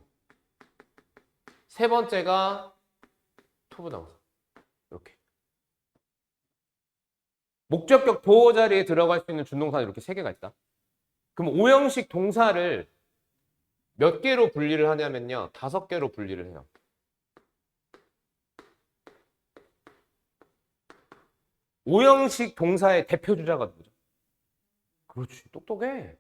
세 번째가 투부정사. 이렇게. 목적격 보호 자리에 들어갈 수 있는 준동사는 이렇게 세 개가 있다. 그럼 오형식 동사를 몇 개로 분리를 하냐면요. 5개로 분리를 해요. 오형식 동사의 대표 주자가 누구죠? 그렇지. 똑똑해.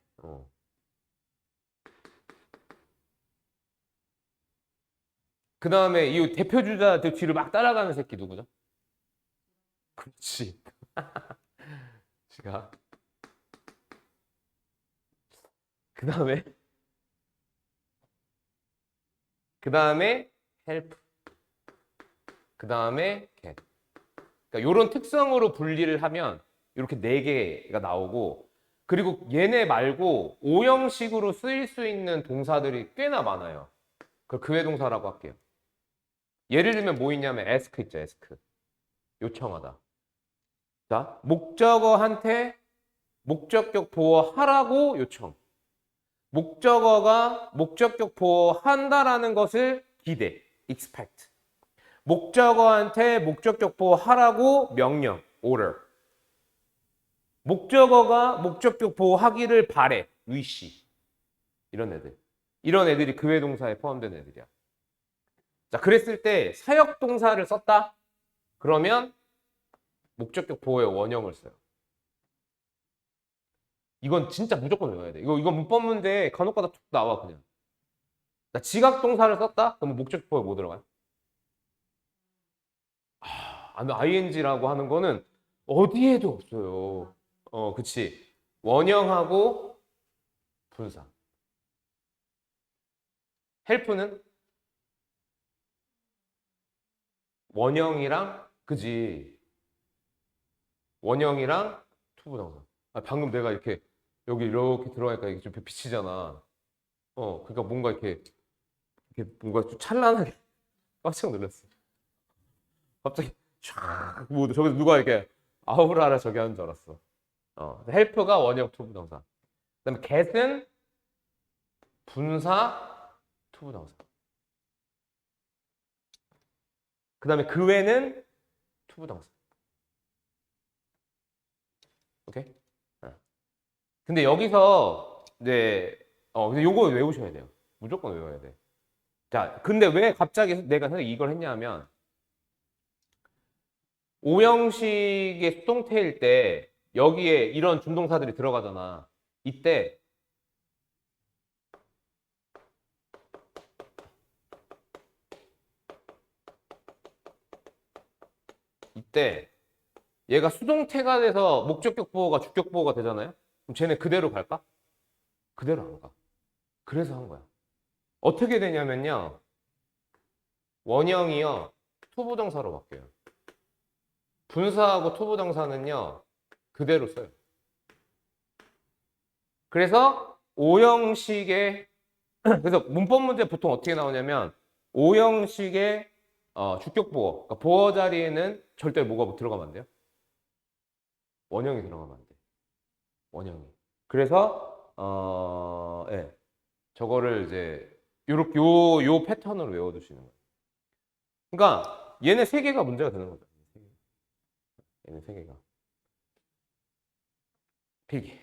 그 다음에 이 대표 주자들 뒤를 막 따라가는 새끼 누구죠? 그렇지. 지가. 그 다음에 help. 그 다음에 get. 그러니까 이런 특성으로 분리를 하면 이렇게 4개가 나오고 그리고 얘네 말고 오형식으로 쓰일 수 있는 동사들이 꽤나 많아요. 그걸 그외 동사라고 할게요. 예를 들면 뭐 있냐면 ask 있죠. ask. 요청하다. 자, 목적어한테 목적격 보호하라고 요청. 목적어가 목적격 보호한다라는 것을 기대. expect. 목적어한테 목적격 보호하라고 명령. order. 목적어가 목적격 보호하기를 바래. wish. 이런 애들. 이런 애들이 그 외 동사에 포함된 애들이야. 자, 그랬을 때 사역 동사를 썼다? 그러면 목적격 보호의 원형을 써요. 이건 진짜 무조건 외워야 돼. 이거 문법 문제 간혹가다 툭 나와 그냥. 나 지각 동사를 썼다? 그러면 목적격 보호에 뭐 들어가요? ing라고 하는 거는 어디에도 없어요. 그치. 원형하고 분사. 헬프는 원형이랑 그지. 원형이랑 투부정사. 방금 내가 이렇게 여기 이렇게 들어가니까 이게 좀 비치잖아. 그러니까 뭔가 이렇게 뭔가 좀 찬란하게 깜짝 놀랐어. 갑자기 쫙, 뭐 저기서 누가 이렇게 아우라라 저기 하는 줄 알았어. 헬프가 원형 투부정사. 그다음에 get은 분사 투부정사. 그다음에 그 외는 투부정사. 오케이? 근데 여기서 이제 근데 요거 외우셔야 돼요. 무조건 외워야 돼. 자, 근데 왜 갑자기 내가 이걸 했냐면 오형식의 수동태일 때 여기에 이런 준동사들이 들어가잖아. 이때 얘가 수동태가 돼서 목적격 보호가 주격 보호가 되잖아요. 그럼 쟤네 그대로 갈까? 그대로 안 가. 그래서 한 거야. 어떻게 되냐면요. 원형이요. 투부정사로 바뀌어요. 분사하고 투부정사는요. 그대로 써요. 그래서 오형식의 그래서 문법 문제 보통 어떻게 나오냐면 오형식의 주격 보호, 그러니까 보호 자리에는 절대 뭐가 들어가면 안 돼요? 원형이 들어가면 안 돼. 원형이. 그래서 예. 저거를 이제 요렇게 요 패턴으로 외워두시는 거예요. 그러니까 얘네 세 개가 문제가 되는 거죠. 얘네 세 개가. 필기.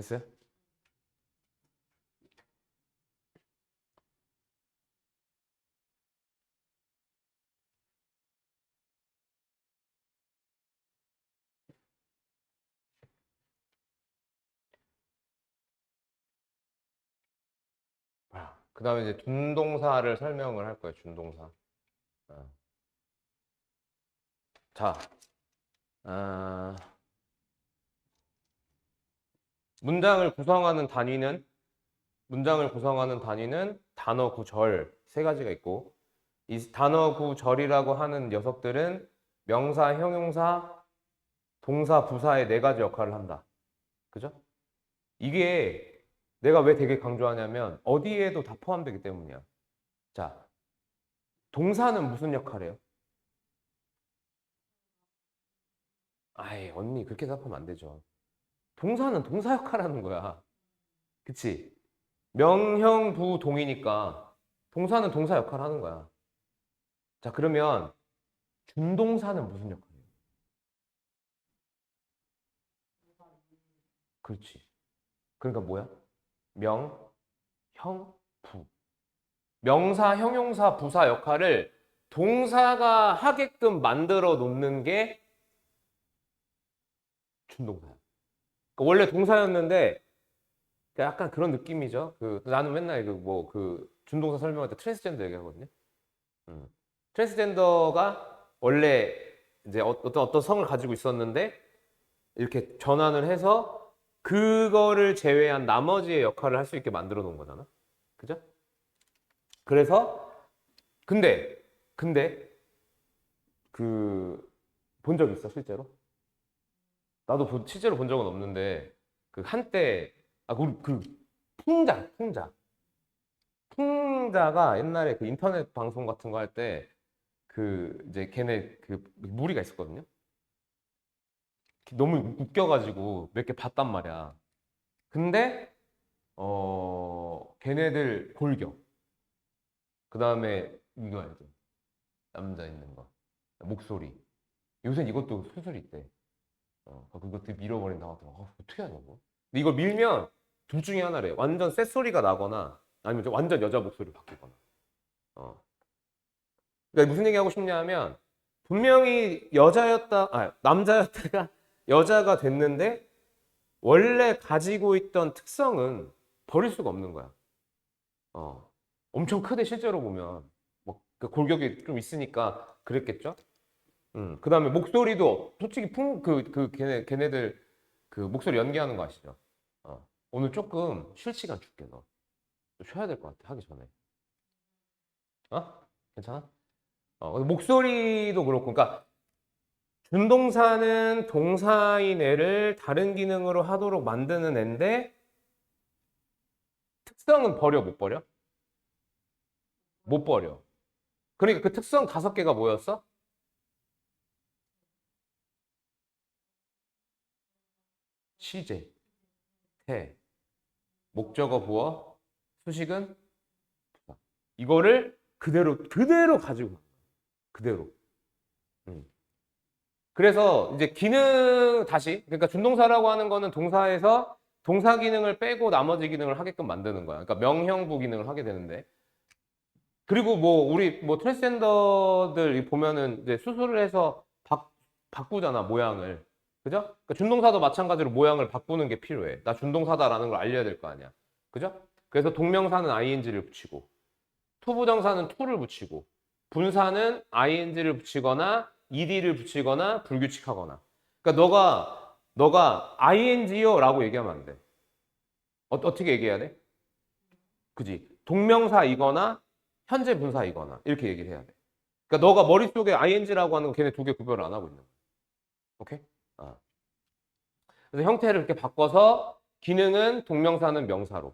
됐어요? 그 다음에 이제 준동사를 설명을 할 거예요. 준동사. 어. 자, 아, 문장을 구성하는 단위는 단어 구절 세 가지가 있고, 이 단어 구절이라고 하는 녀석들은 명사, 형용사, 동사, 부사의 네 가지 역할을 한다. 그죠? 이게 내가 왜 되게 강조하냐면 어디에도 다 포함되기 때문이야. 자, 동사는 무슨 역할이에요? 아이, 언니 그렇게 생각하면 안 되죠. 동사는 동사 역할하는 거야. 그치? 명형부동이니까 동사는 동사 역할하는 거야. 자, 그러면 준동사는 무슨 역할이에요? 그렇지. 그러니까 뭐야? 명, 형, 부. 명사, 형용사, 부사 역할을 동사가 하게끔 만들어 놓는 게 준동사야. 그러니까 원래 동사였는데 약간 그런 느낌이죠. 나는 맨날 그 준동사 설명할 때 트랜스젠더 얘기하거든요. 음. 트랜스젠더가 원래 이제 어떤 성을 가지고 있었는데 이렇게 전환을 해서 그거를 제외한 나머지의 역할을 할 수 있게 만들어 놓은 거잖아. 그죠? 그래서 근데 그 본 적 있어 실제로? 나도 실제로 본 적은 없는데 그 한때 우리 풍자가 옛날에 그 인터넷 방송 같은 거 할 때 이제 걔네 무리가 있었거든요. 너무 웃겨가지고 몇 개 봤단 말이야. 근데 걔네들 골격. 그 다음에 이거 알죠? 남자 있는 거. 목소리. 요새 이것도 수술이 있대. 그것도 밀어버린다고 하더라고. 어떻게 하냐고. 근데 이걸 밀면 둘 중에 하나래. 완전 쇳소리가 나거나 아니면 완전 여자 목소리로 바뀌거나. 어. 그러니까 무슨 얘기 하고 싶냐면 분명히 남자였다가 여자가 됐는데 원래 가지고 있던 특성은 버릴 수가 없는 거야. 엄청 크대 실제로 보면 그 골격이 좀 있으니까 그랬겠죠. 그 다음에 목소리도 솔직히 걔네들 그 목소리 연기하는 거 아시죠? 오늘 조금 쉴 시간 줄게 너. 쉬어야 될 것 같아 하기 전에. 괜찮아? 목소리도 그렇고, 그러니까 준동사는 동사인 애를 다른 기능으로 하도록 만드는 애인데 특성은 버려 못 버려? 못 버려. 그러니까 그 특성 5개가 뭐였어? 시제, 태, 목적어, 부어, 수식은 부사. 이거를 그대로 가지고 그대로. 음. 그래서 이제 그러니까 준동사라고 하는 거는 동사에서 동사 기능을 빼고 나머지 기능을 하게끔 만드는 거야. 그러니까 명형부 기능을 하게 되는데. 그리고 우리 트랜스젠더들 보면은 이제 수술을 해서 바꾸잖아, 모양을. 그죠? 그러니까 준동사도 마찬가지로 모양을 바꾸는 게 필요해. 나 준동사다라는 걸 알려야 될 거 아니야. 그죠? 그래서 동명사는 ing를 붙이고, 투부정사는 to를 붙이고, 분사는 ing를 붙이거나 ed를 붙이거나 불규칙하거나. 그러니까 너가 ing요라고 얘기하면 안 돼. 어떻게 얘기해야 돼? 그지? 동명사이거나 현재 분사이거나 이렇게 얘기를 해야 돼. 그러니까 너가 머릿속에 ing라고 하는 거 걔네 2개 구별을 안 하고 있는 거야. 오케이? 그래서 형태를 이렇게 바꿔서 기능은 동명사는 명사로,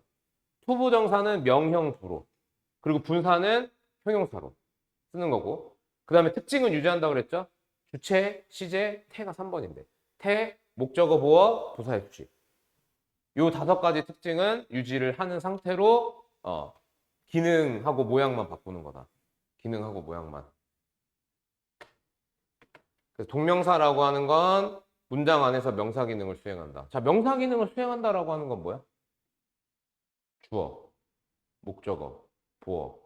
투부정사는 명형부로, 그리고 분사는 형용사로 쓰는 거고, 그 다음에 특징은 유지한다고 그랬죠? 주체, 시제, 태가 3번인데 태, 목적어, 보어, 부사의 수식. 요 5가지 특징은 유지를 하는 상태로 기능하고 모양만 바꾸는 거다. 기능하고 모양만. 그래서 동명사라고 하는 건 문장 안에서 명사 기능을 수행한다. 자, 명사 기능을 수행한다라고 하는 건 뭐야? 주어, 목적어, 보어,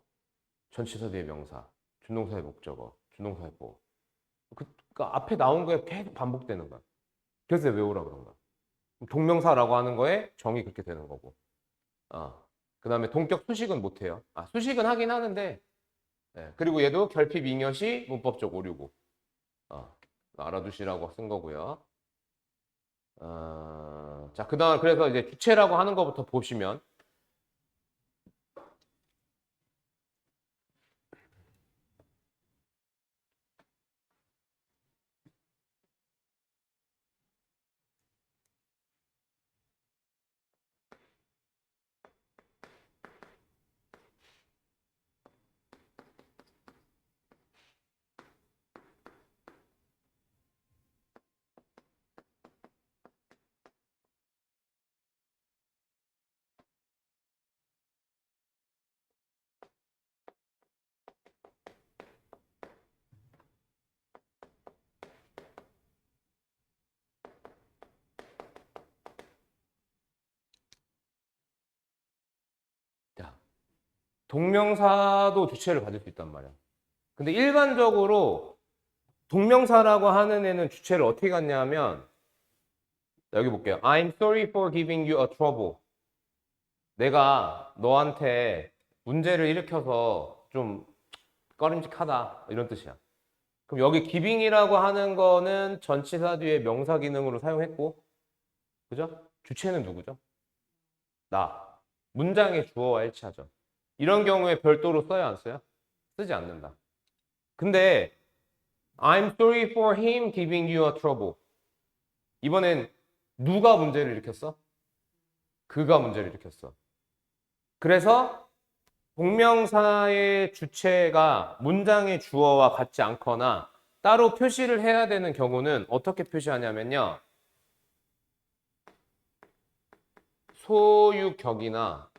전치사 뒤의 명사, 준동사의 목적어, 준동사의 보어. 그러니까 앞에 나온 거에 계속 반복되는 거야. 그래서 외우라 그런 거야. 동명사라고 하는 거에 정의 그렇게 되는 거고. 그 다음에 동격 수식은 못해요. 수식은 하긴 하는데, 그리고 얘도 결핍 잉여시 문법적 오류고. 알아두시라고 쓴 거고요. 자, 그 다음 그래서 이제 주체라고 하는 것부터 보시면 자, 동명사도 주체를 가질 수 있단 말이야. 근데 일반적으로 동명사라고 하는 애는 주체를 어떻게 갖냐면 여기 볼게요. I'm sorry for giving you a trouble. 내가 너한테 문제를 일으켜서 좀 꺼림직하다 이런 뜻이야. 그럼 여기 giving이라고 하는 거는 전치사 뒤에 명사 기능으로 사용했고, 그죠? 주체는 누구죠? 나. 문장의 주어와 일치하죠. 이런 경우에 별도로 써야 안 써요? 쓰지 않는다. 근데 I'm sorry for him giving you a trouble. 이번엔 누가 문제를 일으켰어? 그가 문제를 일으켰어. 그래서 동명사의 주체가 문장의 주어와 같지 않거나 따로 표시를 해야 되는 경우는 어떻게 표시하냐면요. 소유격이나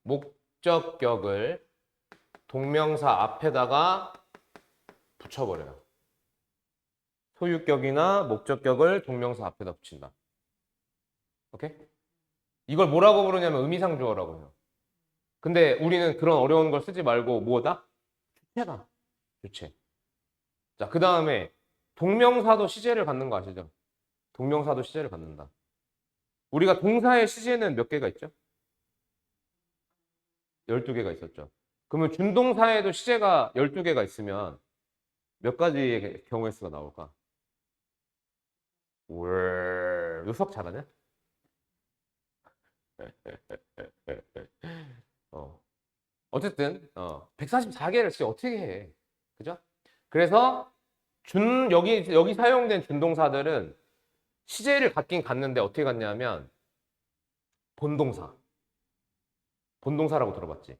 목적격을 동명사 앞에다가 붙여버려요. 소유격이나 목적격을 동명사 앞에다 붙인다. 오케이? 이걸 뭐라고 부르냐면 의미상 주어라고 해요. 근데 우리는 그런 어려운 걸 쓰지 말고 뭐다? 주체다. 주체. 자, 그 다음에 동명사도 시제를 갖는 거 아시죠? 동명사도 시제를 갖는다. 우리가 동사의 시제는 몇 개가 있죠? 12개가 있었죠. 그러면 준동사에도 시제가 12개가 있으면 몇 가지의 경우의 수가 나올까? 왜 요석 잘하냐? 어. 어쨌든 144개를 진짜 어떻게 해? 그죠? 그래서 여기 사용된 준동사들은 시제를 갖긴 갖는데 어떻게 갖냐면 본동사. 본동사라고 들어봤지?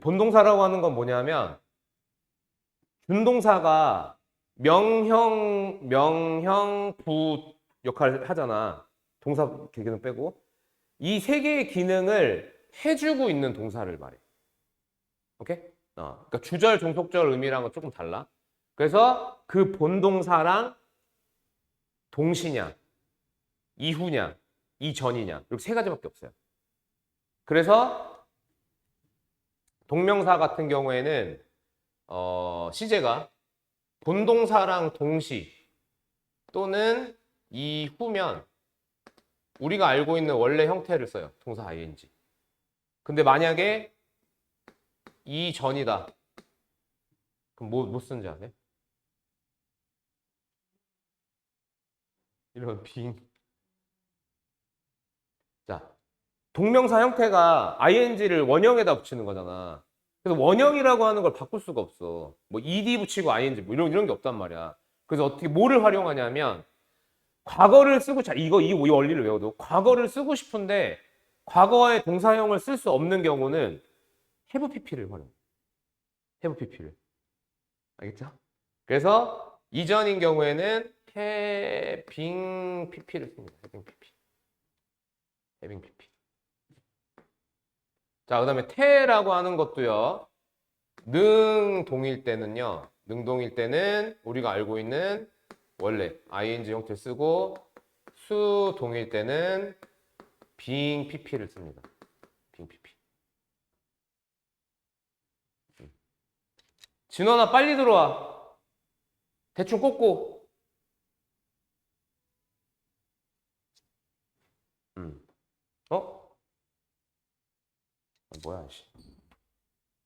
본동사라고 하는 건 뭐냐면 준동사가 명형, 부 역할을 하잖아. 동사 기능 빼고. 이 세 개의 기능을 해주고 있는 동사를 말해. 오케이? 그러니까 주절, 종속절 의미랑은 조금 달라. 그래서 그 본동사랑 동시냐, 이후냐, 이전이냐 이렇게 세 가지밖에 없어요. 그래서 동명사 같은 경우에는 시제가 본동사랑 동시 또는 이후면 우리가 알고 있는 원래 형태를 써요. 동사 ing. 근데 만약에 이전이다. 그럼 뭐 쓰는지 아세요? 이런 빙. 자, 동명사 형태가 ing를 원형에다 붙이는 거잖아. 그래서 원형이라고 하는 걸 바꿀 수가 없어. 뭐 ed 붙이고 ing 뭐 이런 게 없단 말이야. 그래서 어떻게 뭐를 활용하냐면 과거를 쓰고 자 이 원리를 외워도 과거를 쓰고 싶은데 과거의 동사형을 쓸 수 없는 경우는 have pp를 활용. have pp를. 알겠죠? 그래서 이전인 경우에는 having pp를 씁니다. having pp. having pp. 자, 그다음에 te라고 하는 것도요. 능동일 때는요. 능동일 때는 우리가 알고 있는 원래 ing 형태 쓰고 수동일 때는 being pp를 씁니다. being pp. 진원아 빨리 들어와. 대충 꽂고. 어? 아, 뭐야, 씨.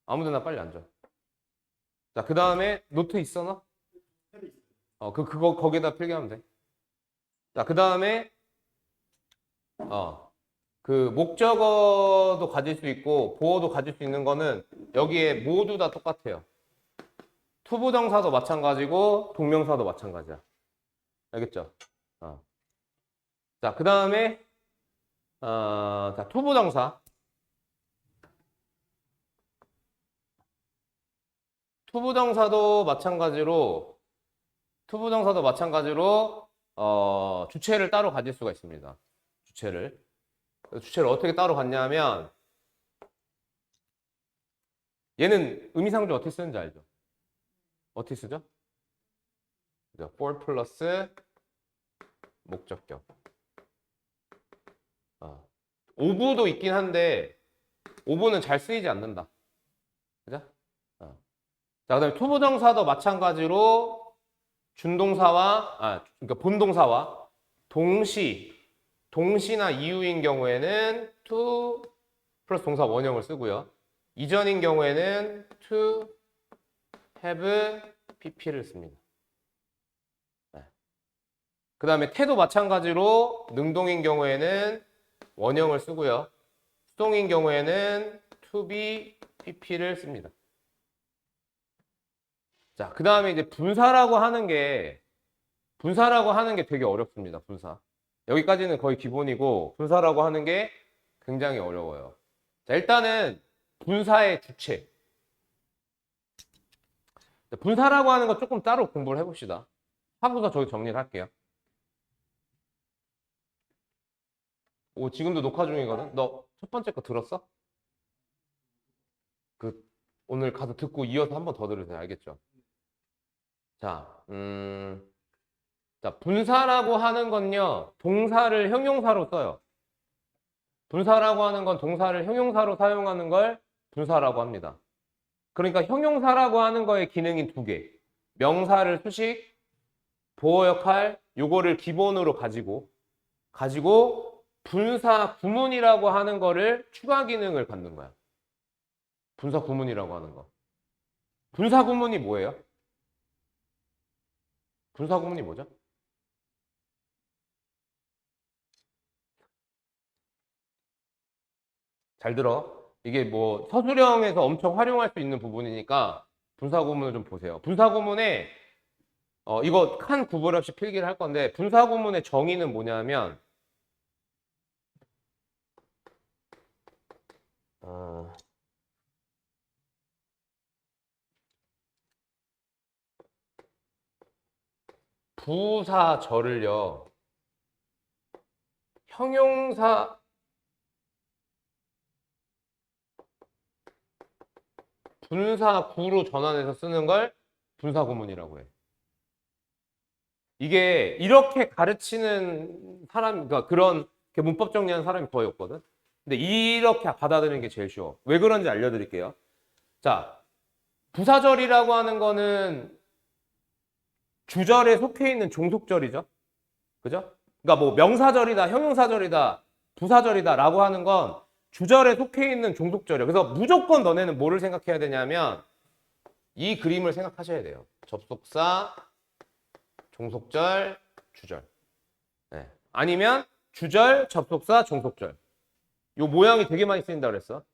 아무데나 빨리 앉아. 자, 그 다음에 노트 있어, 너? 그거 거기다 필기하면 돼. 자, 그 다음에 그 목적어도 가질 수 있고 보어도 가질 수 있는 거는 여기에 모두 다 똑같아요. 투부정사도 마찬가지고 동명사도 마찬가지야. 알겠죠? 자, 그 다음에 자, 투부정사. 투부정사도 마찬가지로 주체를 따로 가질 수가 있습니다. 주체를 어떻게 따로 갖냐면 얘는 의미상조 어떻게 쓰는지 알죠? 어떻게 쓰죠? for 플러스 목적격. 오브도 있긴 한데 오브는 잘 쓰이지 않는다. 그죠? 자, 그다음에 투부정사도 마찬가지로 그러니까 본동사와 동시나 이후인 경우에는 to 플러스 동사 원형을 쓰고요. 이전인 경우에는 to have pp를 씁니다. 그 다음에 태도 마찬가지로 능동인 경우에는 원형을 쓰고요. 수동인 경우에는 to be pp를 씁니다. 자, 그 다음에 이제 분사라고 하는 게 되게 어렵습니다. 분사. 여기까지는 거의 기본이고 분사라고 하는 게 굉장히 어려워요. 자, 일단은 분사의 주체. 분사라고 하는 거 조금 따로 공부를 해봅시다. 하고서 저기 정리를 할게요. 지금도 녹화 중이거든? 너 첫 번째 거 들었어? 오늘 가서 듣고 이어서 한 번 더 들으세요. 알겠죠? 자, 자, 분사라고 하는 건요, 동사를 형용사로 써요. 분사라고 하는 건 동사를 형용사로 사용하는 걸 분사라고 합니다. 그러니까 형용사라고 하는 거의 기능이 두 개. 명사를 수식, 보어 역할, 요거를 기본으로 가지고 분사 구문이라고 하는 거를 추가 기능을 갖는 거야. 분사 구문이라고 하는 거. 분사 구문이 뭐예요? 분사 구문이 뭐죠? 잘 들어. 이게 뭐 서술형에서 엄청 활용할 수 있는 부분이니까 분사 구문을 좀 보세요. 분사 구문에 이거 칸 구분 없이 필기를 할 건데 분사 구문의 정의는 뭐냐면 부사절을요 형용사 분사구로 전환해서 쓰는 걸 분사구문이라고 해. 이게 이렇게 가르치는 사람, 그러니까 그런 문법 정리하는 사람이 거의 없거든. 근데 이렇게 받아들이는 게 제일 쉬워. 왜 그런지 알려드릴게요. 자, 부사절이라고 하는 거는 주절에 속해 있는 종속절이죠. 그죠? 그러니까 뭐 명사절이다, 형용사절이다, 부사절이다 라고 하는 건 주절에 속해 있는 종속절이에요. 그래서 무조건 너네는 뭐를 생각해야 되냐면 이 그림을 생각하셔야 돼요. 접속사, 종속절, 주절. 네. 아니면 주절, 접속사, 종속절. 요 모양이 되게 많이 쓰인다 그랬어.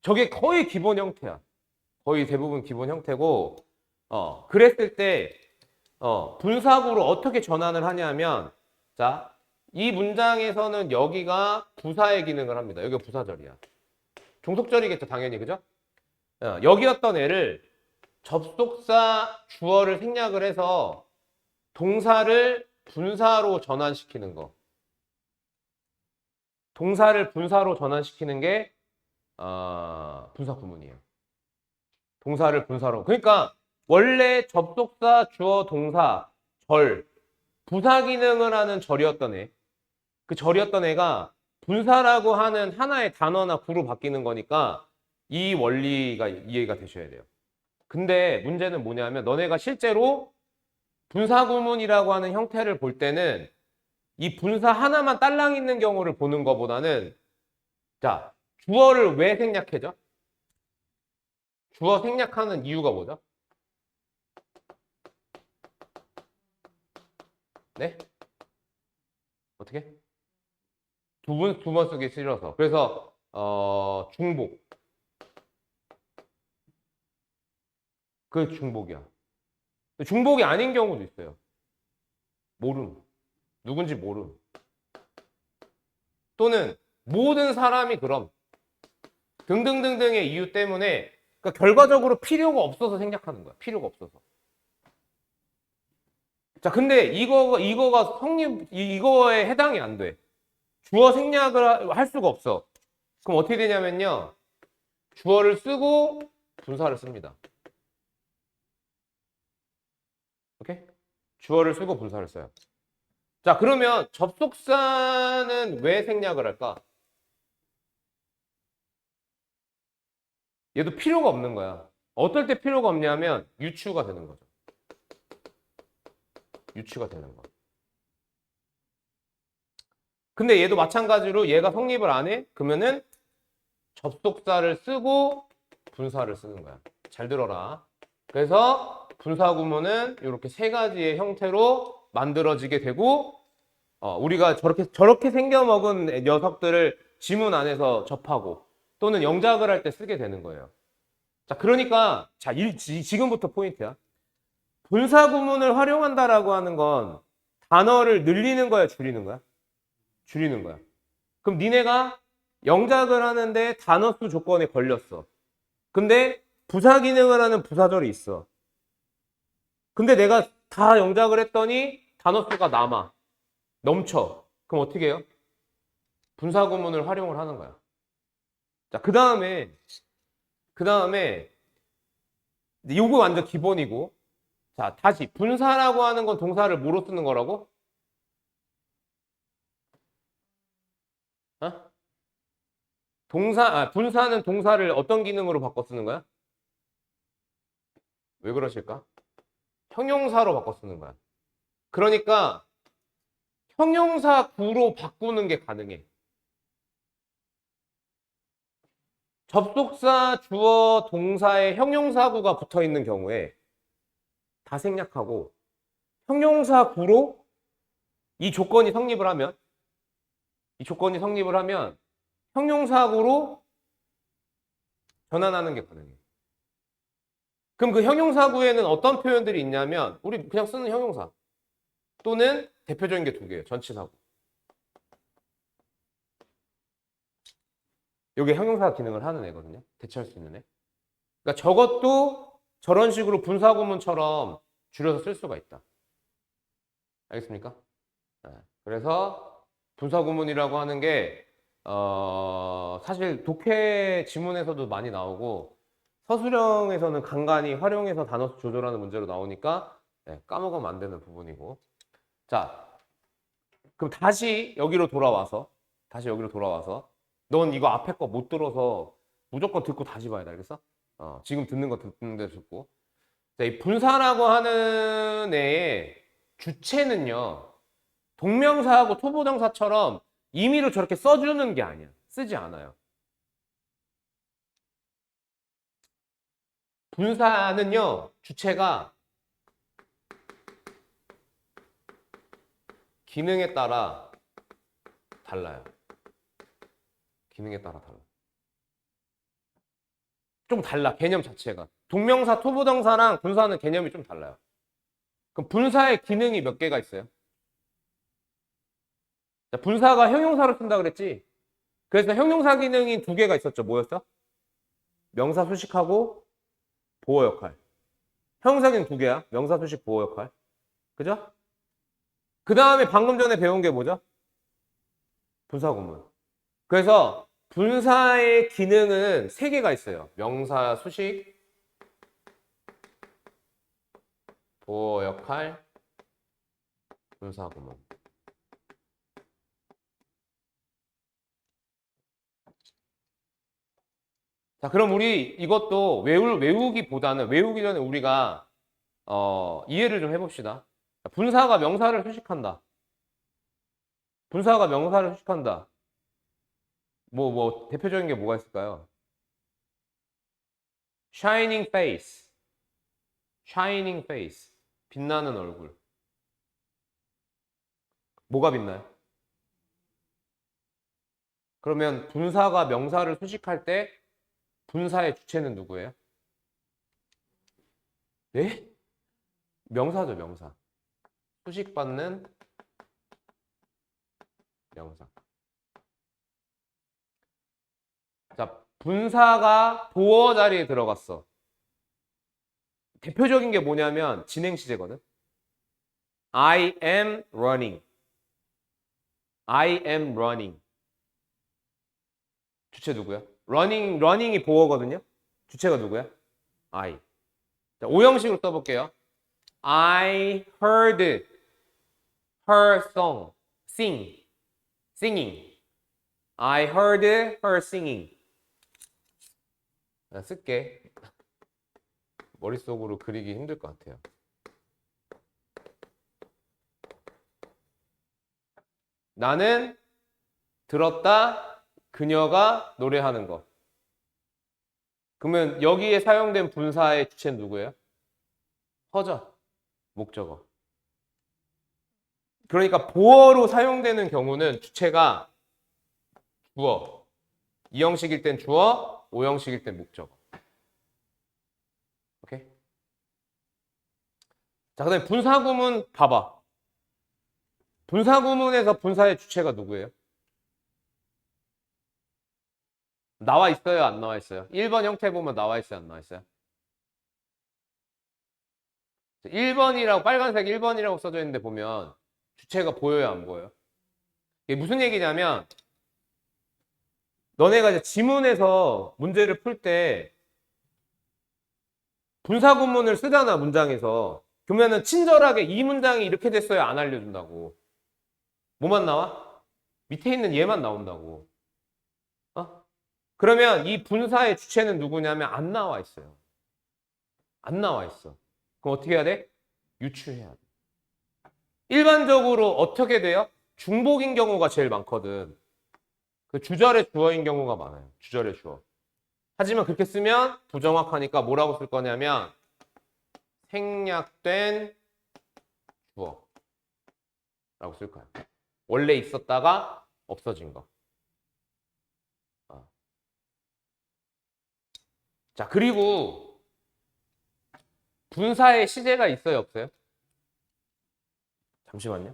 저게 거의 기본 형태야. 거의 대부분 기본 형태고 그랬을 때 분사구로 어떻게 전환을 하냐면 자, 이 문장에서는 여기가 부사의 기능을 합니다. 여기가 부사절이야. 종속절이겠죠, 당연히. 그죠? 여기였던 애를 접속사 주어를 생략을 해서 동사를 분사로 전환시키는 거. 동사를 분사로 전환시키는 게 분사 구문이에요. 동사를 분사로. 그러니까 원래 접속사, 주어, 동사, 절, 부사 기능을 하는 절이었던 애. 그 절이었던 애가 분사라고 하는 하나의 단어나 구로 바뀌는 거니까 이 원리가 이해가 되셔야 돼요. 근데 문제는 뭐냐면 너네가 실제로 분사구문이라고 하는 형태를 볼 때는 이 분사 하나만 딸랑 있는 경우를 보는 것보다는 자, 주어를 왜 생략해져? 주어 생략하는 이유가 뭐죠? 네? 어떻게? 두 번 쓰기 싫어서. 그래서 중복. 그 중복이야. 중복이 아닌 경우도 있어요. 모름. 누군지 모름. 또는 모든 사람이 그럼. 등등등등의 이유 때문에 그러니까 결과적으로 필요가 없어서 생략하는 거야. 필요가 없어서. 자, 근데 이거가 이거에 해당이 안 돼. 주어 생략을 할 수가 없어. 그럼 어떻게 되냐면요. 주어를 쓰고 분사를 씁니다. 오케이? 주어를 쓰고 분사를 써요. 자, 그러면 접속사는 왜 생략을 할까? 얘도 필요가 없는 거야. 어떨 때 필요가 없냐면 유추가 되는 거죠. 유추가 되는 거. 근데 얘도 마찬가지로 얘가 성립을 안 해? 그러면은 접속사를 쓰고 분사를 쓰는 거야. 잘 들어라. 그래서 분사 구문은 이렇게 세 가지의 형태로 만들어지게 되고 우리가 저렇게 생겨먹은 녀석들을 지문 안에서 접하고 또는 영작을 할 때 쓰게 되는 거예요. 자, 그러니까 자, 지금부터 포인트야. 분사 구문을 활용한다라고 하는 건 단어를 늘리는 거야, 줄이는 거야? 줄이는 거야. 그럼 니네가 영작을 하는데 단어 수 조건에 걸렸어. 근데 부사 기능을 하는 부사절이 있어. 근데 내가 다 영작을 했더니 단어 수가 남아. 넘쳐. 그럼 어떻게 해요? 분사 구문을 활용을 하는 거야. 자, 그 다음에 요거 완전 기본이고. 자, 다시 분사라고 하는 건 동사를 뭐로 쓰는 거라고? 어? 분사는 동사를 어떤 기능으로 바꿔 쓰는 거야? 왜 그러실까? 형용사로 바꿔 쓰는 거야. 그러니까 형용사 구로 바꾸는 게 가능해. 접속사, 주어, 동사에 형용사구가 붙어 있는 경우에 다 생략하고 형용사구로 이 조건이 성립을 하면 형용사구로 전환하는 게 가능해. 그럼 그 형용사구에는 어떤 표현들이 있냐면 우리 그냥 쓰는 형용사 또는 대표적인 게 두 개예요. 전치사구. 이게 형용사 기능을 하는 애거든요. 대체할 수 있는 애. 그러니까 저것도 저런 식으로 분사구문처럼 줄여서 쓸 수가 있다. 알겠습니까? 네. 그래서 분사구문이라고 하는 게 사실 독해 지문에서도 많이 나오고 서술형에서는 간간히 활용해서 단어 수 조절하는 문제로 나오니까 네, 까먹으면 안 되는 부분이고. 자, 그럼 다시 여기로 돌아와서 넌 이거 앞에 거 못 들어서 무조건 듣고 다시 봐야 돼. 알겠어? 지금 듣는 거 듣는 대로 듣고. 자, 이 분사라고 하는 애의 주체는요. 동명사하고 토부정사처럼 임의로 저렇게 써주는 게 아니야. 쓰지 않아요. 분사는요. 주체가 기능에 따라 달라요. 기능에 따라 달라. 좀 달라. 개념 자체가. 동명사, 토부정사랑 분사는 개념이 좀 달라요. 그럼 분사의 기능이 몇 개가 있어요? 자, 분사가 형용사로 쓴다 그랬지? 그래서 형용사 기능이 두 개가 있었죠. 뭐였어? 명사 수식하고 보호 역할. 형용사 기능 두 개야. 명사 수식 보호 역할. 그죠? 그 다음에 방금 전에 배운 게 뭐죠? 분사 구문. 그래서 분사의 기능은 세 개가 있어요. 명사 수식, 보어 역할, 분사구문. 자, 그럼 우리 이것도 외우기보다는 외우기 전에 우리가 이해를 좀 해봅시다. 분사가 명사를 수식한다. 분사가 명사를 수식한다. 대표적인 게 뭐가 있을까요? shining face. shining face. 빛나는 얼굴. 뭐가 빛나요? 그러면 분사가 명사를 수식할 때 분사의 주체는 누구예요? 네? 명사죠, 명사. 수식받는 명사. 자, 분사가 보어 자리에 들어갔어. 대표적인 게 뭐냐면 진행 시제거든. I am running. I am running. 주체 누구야? running이 보어거든요. 주체가 누구야? I. 자, 오형식으로 써볼게요. I heard her song. singing. I heard her singing. 쓸게. 머릿속으로 그리기 힘들 것 같아요. 나는 들었다. 그녀가 노래하는 거. 그러면 여기에 사용된 분사의 주체는 누구예요? 허저. 목적어. 그러니까 보어로 사용되는 경우는 주체가 주어. 이형식일 땐 주어, 오형식일 땐 목적어. 오케이? 자, 그다음에 분사구문 봐봐. 분사구문에서 분사의 주체가 누구예요? 나와 있어요, 안 나와 있어요? 1번 형태 보면 나와 있어요, 안 나와 있어요? 1번이라고 빨간색 1번이라고 써져 있는데 보면 주체가 보여요, 안 보여요? 이게 무슨 얘기냐면 너네가 이제 지문에서 문제를 풀 때 분사구문을 쓰잖아, 문장에서. 그러면은 친절하게 이 문장이 이렇게 됐어요, 안 알려준다고. 뭐만 나와? 밑에 있는 얘만 나온다고. 어? 그러면 이 분사의 주체는 누구냐면 안 나와 있어요. 안 나와 있어. 그럼 어떻게 해야 돼? 유추해야 돼. 일반적으로 어떻게 돼요? 중복인 경우가 제일 많거든. 그 주절의 주어인 경우가 많아요. 주절의 주어. 하지만 그렇게 쓰면 부정확하니까 뭐라고 쓸 거냐면 생략된 주어라고 쓸 거야. 원래 있었다가 없어진 거. 자, 그리고 분사의 시제가 있어요, 없어요? 잠시만요.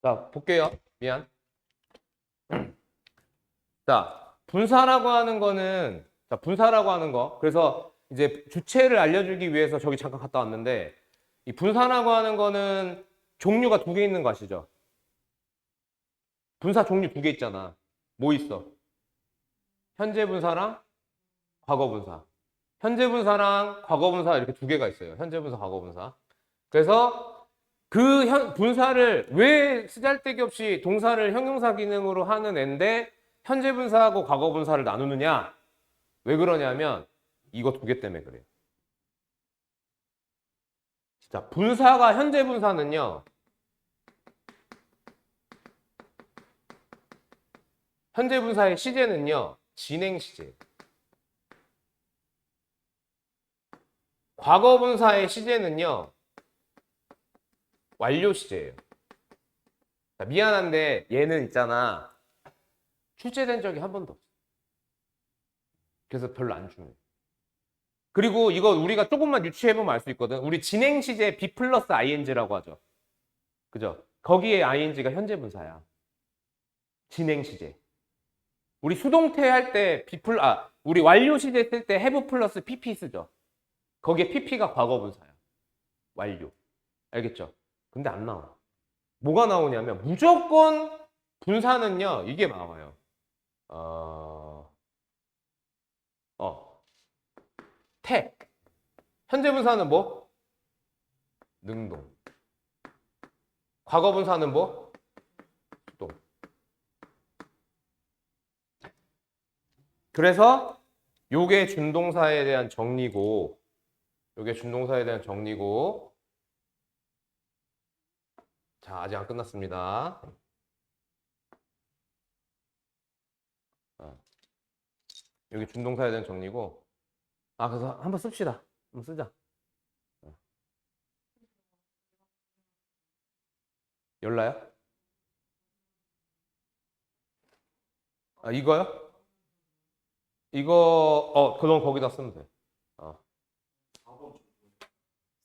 자, 볼게요. 미안. 자, 분사라고 하는 거는, 자, 분사라고 하는 거. 그래서 이제 주체를 알려주기 위해서 저기 잠깐 갔다 왔는데, 이 분사라고 하는 거는 종류가 두 개 있는 거 아시죠? 분사 종류 두 개 있잖아. 뭐 있어? 현재 분사랑 과거 분사. 현재 분사랑 과거 분사 이렇게 두 개가 있어요. 현재 분사, 과거 분사. 그래서 그 분사를 왜 쓰잘데기 없이 동사를 형용사 기능으로 하는 앤데 현재 분사하고 과거 분사를 나누느냐? 왜 그러냐면 이거 두 개 때문에 그래요. 자, 분사가 현재 분사는요. 현재 분사의 시제는요. 진행 시제. 과거 분사의 시제는요. 완료 시제예요. 자, 미안한데 얘는 있잖아. 출제된 적이 한 번도 없어. 그래서 별로 안 중요해. 그리고 이거 우리가 조금만 유추해보면 알 수 있거든. 우리 진행 시제 B 플러스 ing라고 하죠. 그죠? 거기에 ing가 현재 분사야. 진행 시제. 우리 수동태 할 때 우리 완료 시제 쓸 때 have 플러스 pp 쓰죠. 거기에 pp가 과거 분사야. 완료. 알겠죠? 근데 안 나와. 뭐가 나오냐면 무조건 분사는요. 이게 나와요. 태. 현재 분사는 뭐? 능동. 과거 분사는 뭐? 수동. 그래서 요게 준동사에 대한 정리고 요게 준동사에 대한 정리고 자, 아직 안 끝났습니다. 여기 준동사에 대한 정리고 그래서 한번 씁시다. 한번 쓰자. 열나요? 이거요? 이거 그럼 거기다 쓰면 돼.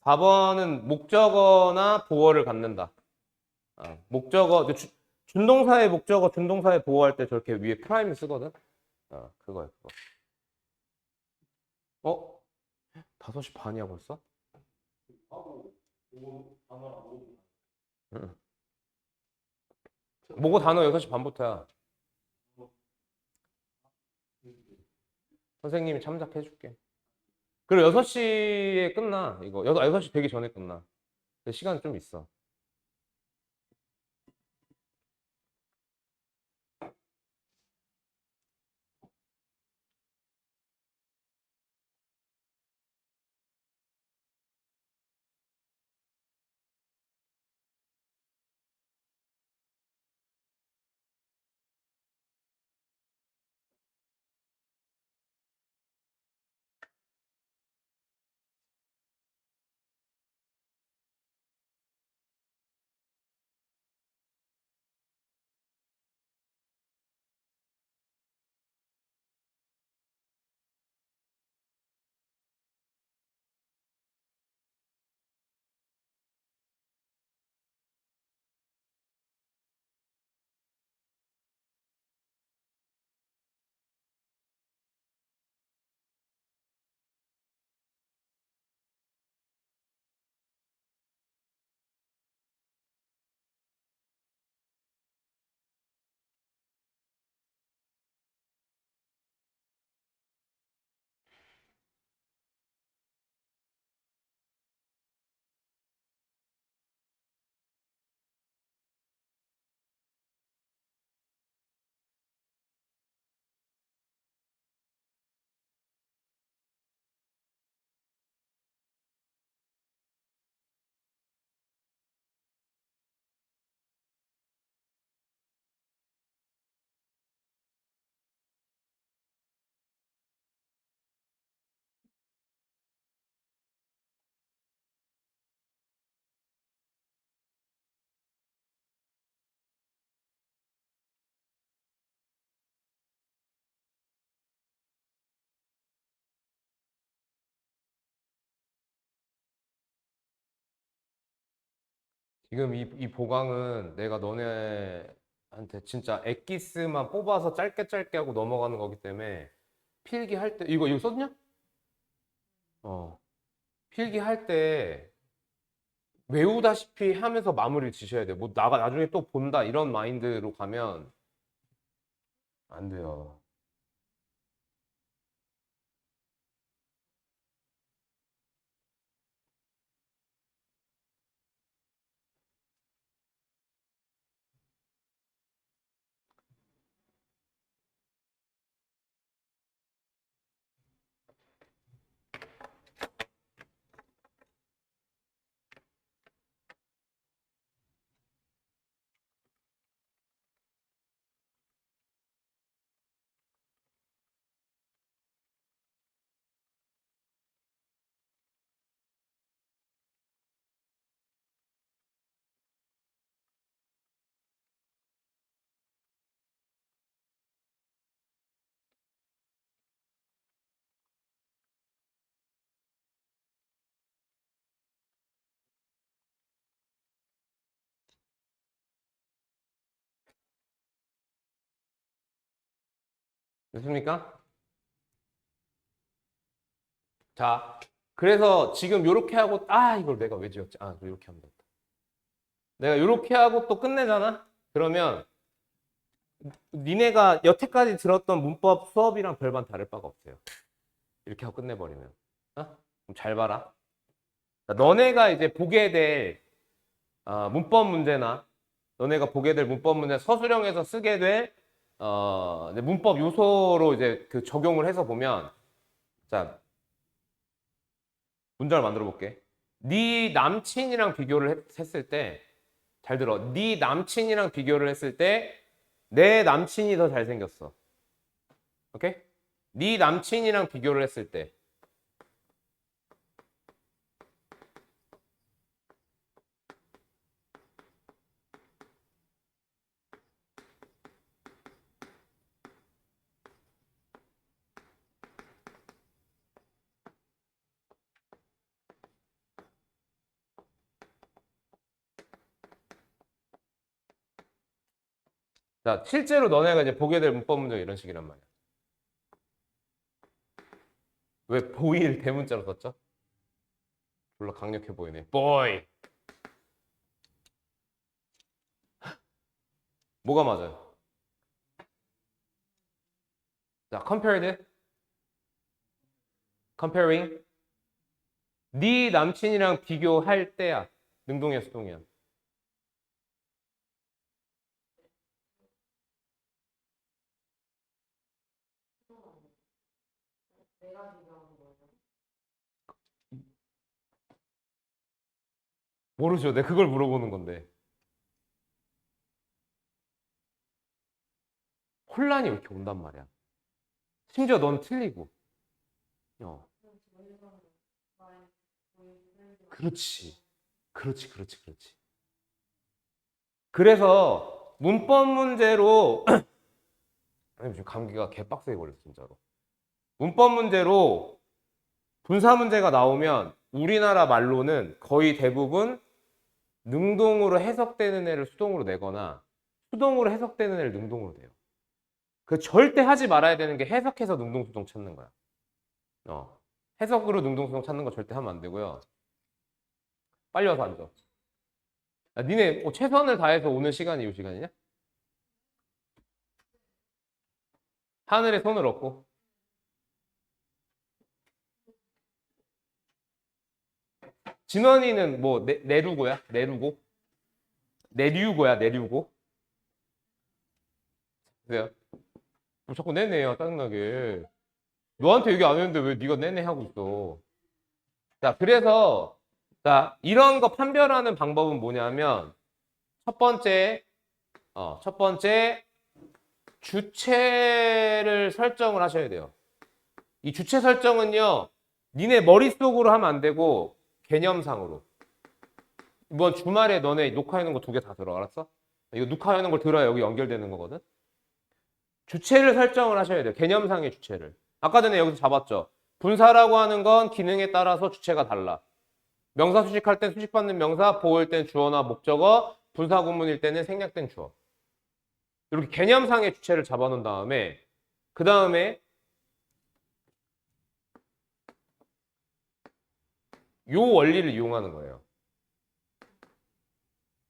4번은 목적어나 보어를 갖는다. 목적어 준동사의 목적어, 준동사의 보어할 때 저렇게 위에 프라임 쓰거든. 그거야, 그거. 5시 반이야 벌써? 응. 모고 단어 6시 반부터야. 선생님이 참작해 줄게. 그리고 6시에 끝나. 이거 6시 되기 전에 끝나. 시간 좀 있어. 지금 이 보강은 내가 너네한테 진짜 엑기스만 뽑아서 짧게 짧게 하고 넘어가는 거기 때문에 필기할 때 이거 썼냐? 어. 필기할 때 외우다시피 하면서 마무리를 지셔야 돼. 뭐 나가 나중에 또 본다 이런 마인드로 가면 안 돼요. 됐습니까? 자, 그래서 지금 요렇게 하고 이걸 내가 왜 지었지? 이렇게 하면 됐다. 내가 요렇게 하고 또 끝내잖아? 그러면 니네가 여태까지 들었던 문법 수업이랑 별반 다를 바가 없어요. 이렇게 하고 끝내버리면. 그럼 잘 봐라. 자, 너네가 이제 보게 될 문법 문제나 너네가 보게 될 문법 문제 서술형에서 쓰게 될 이제 문법 요소로 이제 그 적용을 해서 보면 자 문장을 만들어 볼게. 네 남친이랑 비교를 했을 때 잘 들어. 네 남친이랑 비교를 했을 때 내 남친이 더 잘생겼어. 오케이? 네 남친이랑 비교를 했을 때 자, 실제로 너네가 이제 보게 될 문법 문제 이런 식이란 말이야. 왜 보이를 대문자로 썼죠? 별로 강력해 보이네. boy. 뭐가 맞아요? 자, compared, comparing. 네 남친이랑 비교할 때야. 능동이야, 수동이야? 모르죠. 내가 그걸 물어보는 건데. 혼란이 왜 이렇게 온단 말이야. 심지어 넌 틀리고. 어. 그렇지. 그렇지, 그렇지, 그렇지. 그래서 문법 문제로 아니 지금 감기가 개빡세게 걸렸어 진짜로. 문법 문제로 분사 문제가 나오면 우리나라 말로는 거의 대부분 능동으로 해석되는 애를 수동으로 내거나 수동으로 해석되는 애를 능동으로 내요. 그 절대 하지 말아야 되는 게 해석해서 능동수동 찾는 거야. 해석으로 능동수동 찾는 거 절대 하면 안 되고요. 빨리 와서 앉아. 니네 최선을 다해서 오는 시간이 이 시간이냐? 하늘에 손을 얹고. 진원이는 뭐 내루고야? 내루고? 내류고야? 내류고? 그래요? 뭐 자꾸 내내야 짜증나게. 너한테 얘기 안 했는데 왜 네가 내내 하고 있어? 자, 그래서 자 이런 거 판별하는 방법은 뭐냐면 첫 번째 주체를 설정을 하셔야 돼요. 이 주체 설정은요, 니네 머릿속으로 하면 안 되고 개념상으로. 이번 주말에 너네 녹화해놓은 거 2개 다 들어, 알았어? 이거 녹화해놓은 걸 들어야 여기 연결되는 거거든. 주체를 설정을 하셔야 돼요. 개념상의 주체를. 아까 전에 여기서 잡았죠. 분사라고 하는 건 기능에 따라서 주체가 달라. 명사 수식할 땐 수식받는 명사, 보호일 땐 주어나 목적어, 분사구문일 때는 생략된 주어. 이렇게 개념상의 주체를 잡아놓은 다음에 그 다음에 요 원리를 이용하는 거예요.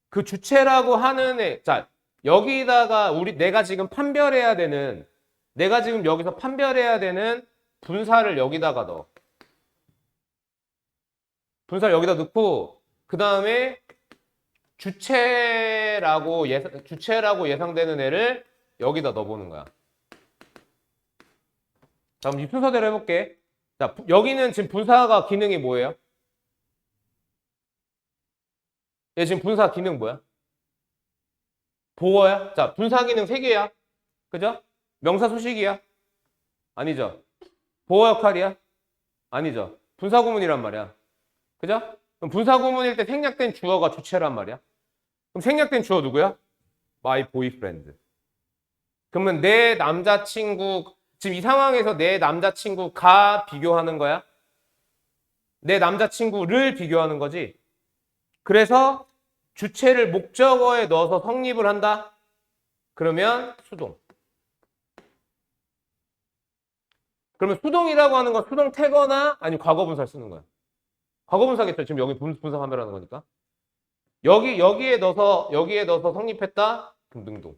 그 주체라고 하는 자, 여기다가 내가 지금 내가 지금 여기서 판별해야 되는 분사를 여기다가 넣어. 분사를 여기다 넣고 그 다음에 주체라고 예상되는 애를 여기다 넣어보는 거야. 자, 그럼 이 순서대로 해볼게. 자, 여기는 지금 분사가 기능이 뭐예요? 얘 지금 분사 기능 뭐야? 보어야? 자, 분사 기능 3개야. 그죠? 명사 수식이야? 아니죠. 보어 역할이야? 아니죠. 분사 구문이란 말이야. 그죠? 그럼 분사 구문일 때 생략된 주어가 주체란 말이야. 그럼 생략된 주어 누구야? My boyfriend. 그러면 내 남자친구, 지금 이 상황에서 내 남자친구가 비교하는 거야? 내 남자친구를 비교하는 거지? 그래서 주체를 목적어에 넣어서 성립을 한다? 그러면 수동. 그러면 수동이라고 하는 건 수동 태거나 아니면 과거분사를 쓰는 거야. 과거분사겠죠. 지금 여기 분사 판별하는 거니까. 여기에 넣어서 성립했다? 그럼 능동.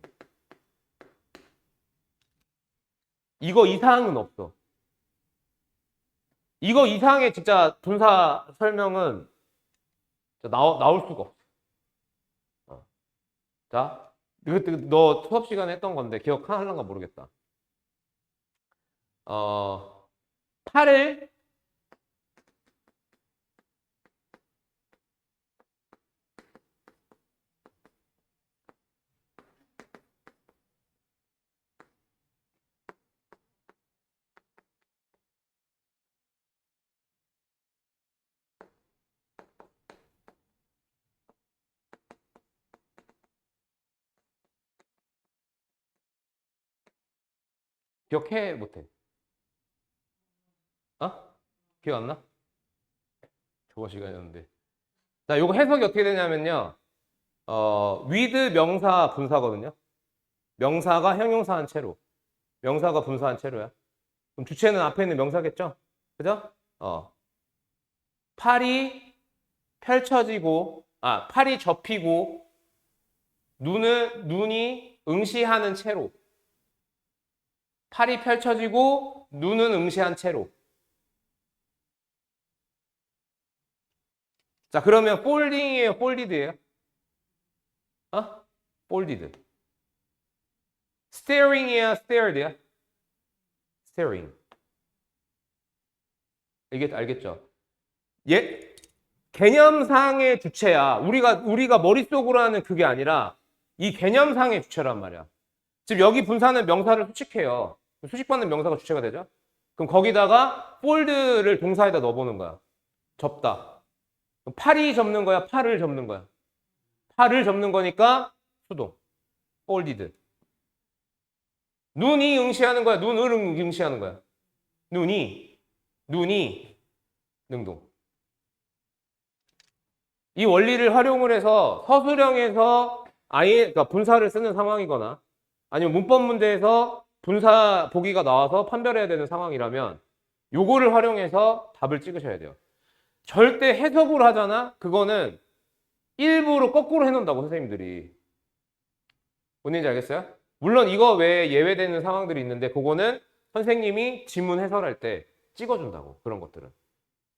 이거 이상은 없어. 이거 이상의 진짜 분사 설명은 나올 수가 없어. 자, 너 수업 시간에 했던 건데 기억하려는가 모르겠다. 팔을 기억해 못해? 어? 기억 안 나? 저거 시간이었는데. 자, 요거 해석이 어떻게 되냐면요. with 명사 분사거든요. 명사가 형용사한 채로. 명사가 분사한 채로야. 그럼 주체는 앞에 있는 명사겠죠? 그죠? 팔이 팔이 접히고 눈이 응시하는 채로. 팔이 펼쳐지고 눈은 응시한 채로. 자, 그러면 폴딩이에요, 폴디드예요? 폴디드. staring이에요, stared야? staring. 이게 알겠죠? 개념상의 주체야. 우리가 머릿속으로 하는 그게 아니라 이 개념상의 주체란 말이야. 지금 여기 분사는 명사를 수식해요. 수식받는 명사가 주체가 되죠? 그럼 거기다가 fold를 동사에다 넣어보는 거야. 접다. 팔이 접는 거야? 팔을 접는 거야? 팔을 접는 거니까 수동. folded. 눈이 응시하는 거야? 눈을 응시하는 거야? 눈이 능동. 이 원리를 활용을 해서 서술형에서 그러니까 분사를 쓰는 상황이거나 아니면 문법 문제에서 분사 보기가 나와서 판별해야 되는 상황이라면 요거를 활용해서 답을 찍으셔야 돼요. 절대 해석으로 하잖아? 그거는 일부러 거꾸로 해놓는다고 선생님들이. 뭔 얘기인지 알겠어요? 물론 이거 외에 예외되는 상황들이 있는데 그거는 선생님이 지문 해설할 때 찍어준다고. 그런 것들은.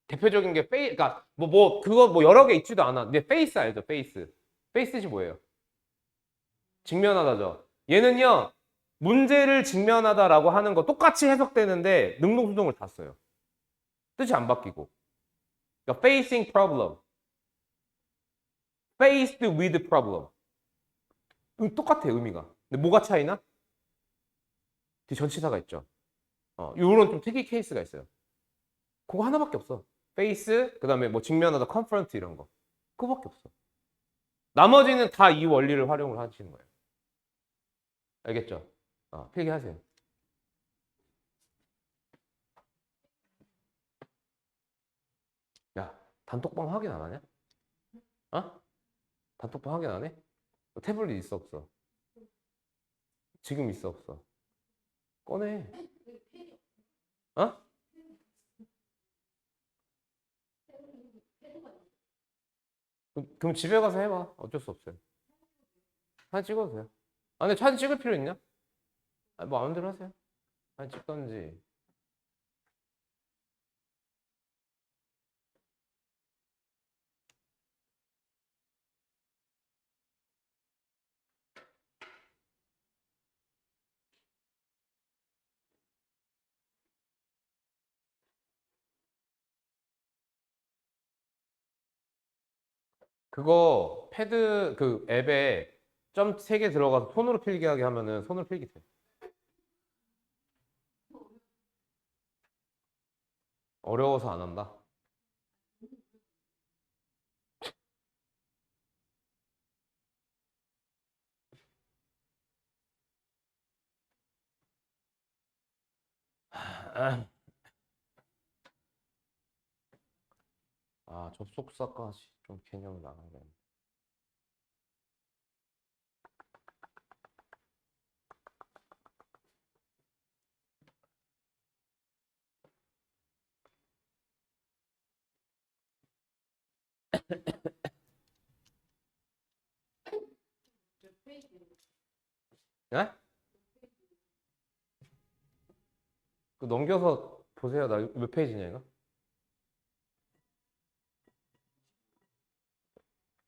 대표적인 게 그러니까 그거 여러 개 있지도 않아. 근데 페이스 알죠? 페이스. 페이스지 뭐예요? 직면하다죠. 얘는요. 문제를 직면하다라고 하는 거 똑같이 해석되는데 능동수동을 다 써요. 뜻이 안 바뀌고. 그러니까 facing problem. faced with problem. 똑같아요, 의미가. 근데 뭐가 차이나? 뒤 전치사가 있죠. 요런 좀 특이 케이스가 있어요. 그거 하나밖에 없어. face, 그 다음에 뭐 직면하다, confront 이런 거. 그거밖에 없어. 나머지는 다 이 원리를 활용을 하시는 거예요. 알겠죠? 필기하세요. 야, 단톡방 확인 안 하냐? 어? 단톡방 확인 안 해? 태블릿 있어 없어? 지금 있어 없어? 꺼내. 어? 그럼 집에 가서 해봐. 어쩔 수 없어요. 사진 찍어도 돼요. 아, 근데 사진 찍을 필요 있냐? 아, 뭐 마음대로 하세요. 사진 찍던지. 그거 패드 그 앱에 점 3개 들어가서 손으로 필기하게 하면은 손으로 필기 돼. 어려워서 안 한다. 아, 접속사까지 좀 개념 나가야 돼. 예? 그 넘겨서 보세요. 나 몇 페이지냐 이거?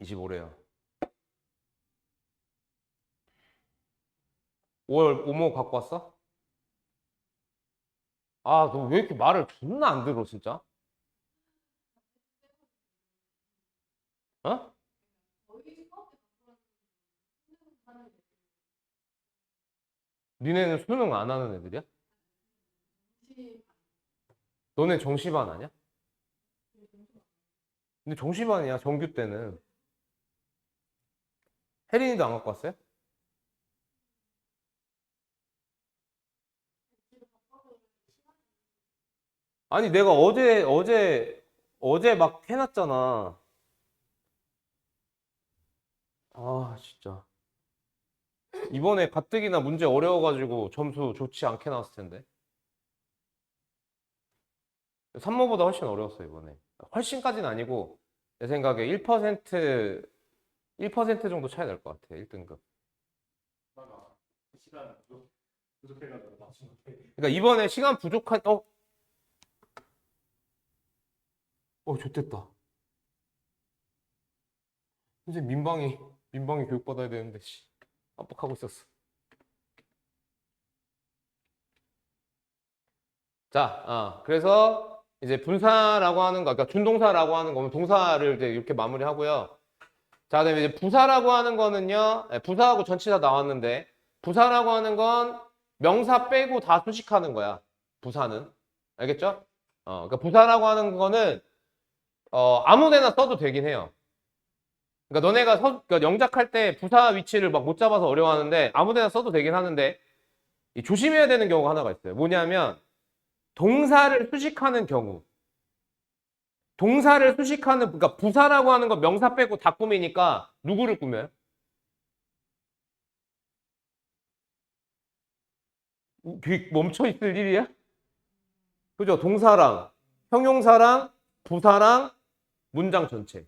25래요. 5월 오모 갖고 왔어? 아, 너 왜 이렇게 말을 존나 안 들어, 진짜? 어? 니네는 수능 안 하는 애들이야? 너네 정시반 아니야? 근데 정시반이야, 정규 때는. 혜린이도 안 갖고 왔어요? 아니, 내가 어제 막 해놨잖아. 아, 진짜. 이번에 가뜩이나 문제 어려워가지고 점수 좋지 않게 나왔을 텐데. 3모보다 훨씬 어려웠어, 이번에. 훨씬까지는 아니고, 내 생각에 1% 정도 차이 날 것 같아, 1등급. 시간 부족해가지고 맞춘 것 같아. 그러니까 이번에 시간 부족한, 좋됐다. 선생님, 민방위 교육받아야 되는데, 씨. 깜빡하고 있었어. 자, 그래서 이제 분사라고 하는 거, 그러니까 준동사라고 하는 거면 동사를 이제 이렇게 마무리하고요. 자, 그다음에 이제 부사라고 하는 거는요, 부사하고 전치사 나왔는데, 부사라고 하는 건 명사 빼고 다 수식하는 거야. 부사는. 알겠죠? 그러니까 부사라고 하는 거는, 아무 데나 써도 되긴 해요. 그러니까 너네가 그러니까 영작할 때 부사 위치를 막 못 잡아서 어려워하는데, 아무 데나 써도 되긴 하는데, 이 조심해야 되는 경우가 하나가 있어요. 뭐냐면, 동사를 수식하는 경우. 동사를 수식하는, 그러니까 부사라고 하는 건 명사 빼고 다 꾸미니까 누구를 꾸며요? 멈춰 있을 일이야? 그죠? 동사랑, 형용사랑, 부사랑, 문장 전체.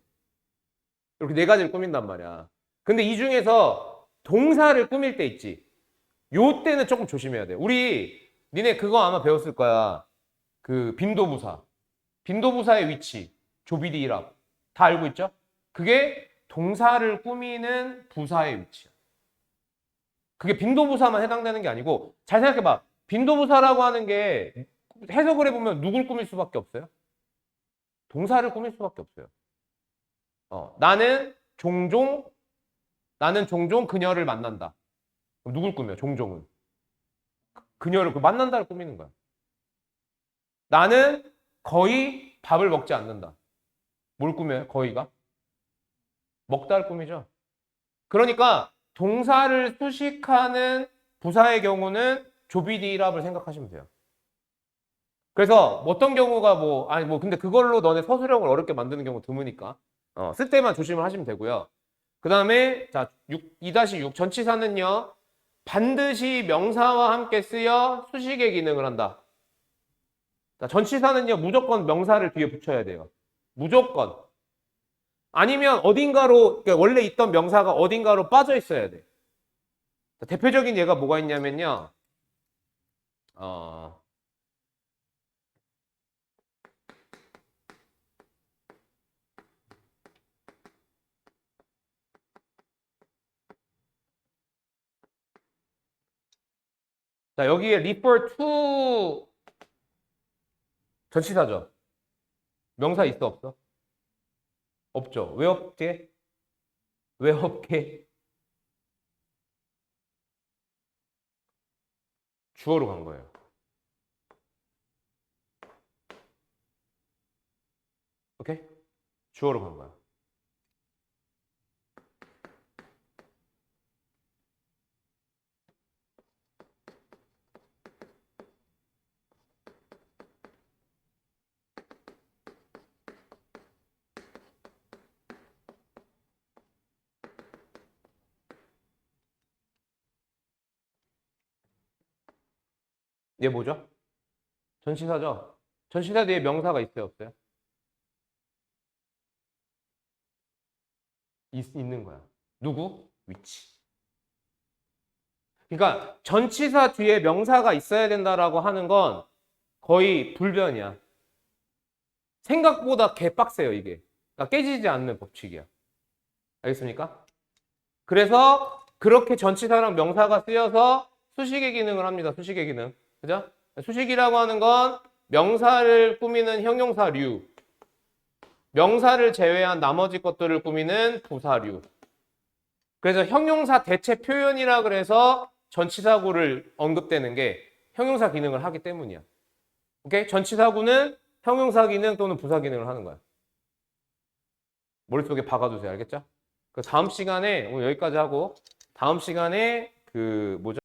이렇게 네 가지를 꾸민단 말이야. 근데 이 중에서 동사를 꾸밀 때 있지. 요 때는 조금 조심해야 돼. 니네 그거 아마 배웠을 거야. 그 빈도부사. 빈도부사의 위치. 조비디랍. 다 알고 있죠? 그게 동사를 꾸미는 부사의 위치야. 그게 빈도부사만 해당되는 게 아니고 잘 생각해봐. 빈도부사라고 하는 게 해석을 해보면 누굴 꾸밀 수밖에 없어요? 동사를 꾸밀 수밖에 없어요. 나는 종종 그녀를 만난다. 그럼 누굴 꾸며? 종종은. 그녀를 만난다를 꾸미는 거야. 나는 거의 밥을 먹지 않는다. 뭘 꾸며요? 거의가? 먹다를 꾸미죠. 그러니까 동사를 수식하는 부사의 경우는 조비디랍을 생각하시면 돼요. 그래서 어떤 경우가 뭐 아니 뭐 근데 그걸로 너네 서술형을 어렵게 만드는 경우 드무니까 쓸 때만 조심을 하시면 되고요. 그 다음에 자 2-6 전치사는요 반드시 명사와 함께 쓰여 수식의 기능을 한다. 자, 전치사는요 무조건 명사를 뒤에 붙여야 돼요. 무조건. 아니면 어딘가로 그러니까 원래 있던 명사가 어딘가로 빠져 있어야 돼. 자, 대표적인 예가 뭐가 있냐면요. 어, 자 여기에 refer to 전치사죠. 명사 있어 없어? 없죠. 왜 없게? 왜 없게? 주어로 간 거예요. 오케이? 주어로 간 거야. 얘 뭐죠? 전치사죠? 전치사 뒤에 명사가 있어요, 없어요? 있는 거야. 누구? 위치. 그러니까 전치사 뒤에 명사가 있어야 된다라고 하는 건 거의 불변이야. 생각보다 개빡세요, 이게. 그러니까 깨지지 않는 법칙이야. 알겠습니까? 그래서 그렇게 전치사랑 명사가 쓰여서 수식의 기능을 합니다. 수식의 기능. 그죠? 수식이라고 하는 건 명사를 꾸미는 형용사류, 명사를 제외한 나머지 것들을 꾸미는 부사류. 그래서 형용사 대체 표현이라 그래서 전치사구를 언급되는 게 형용사 기능을 하기 때문이야. 오케이? 전치사구는 형용사 기능 또는 부사 기능을 하는 거야. 머릿속에 박아두세요. 알겠죠? 그 다음 시간에 오늘 여기까지 하고 다음 시간에 그 뭐죠?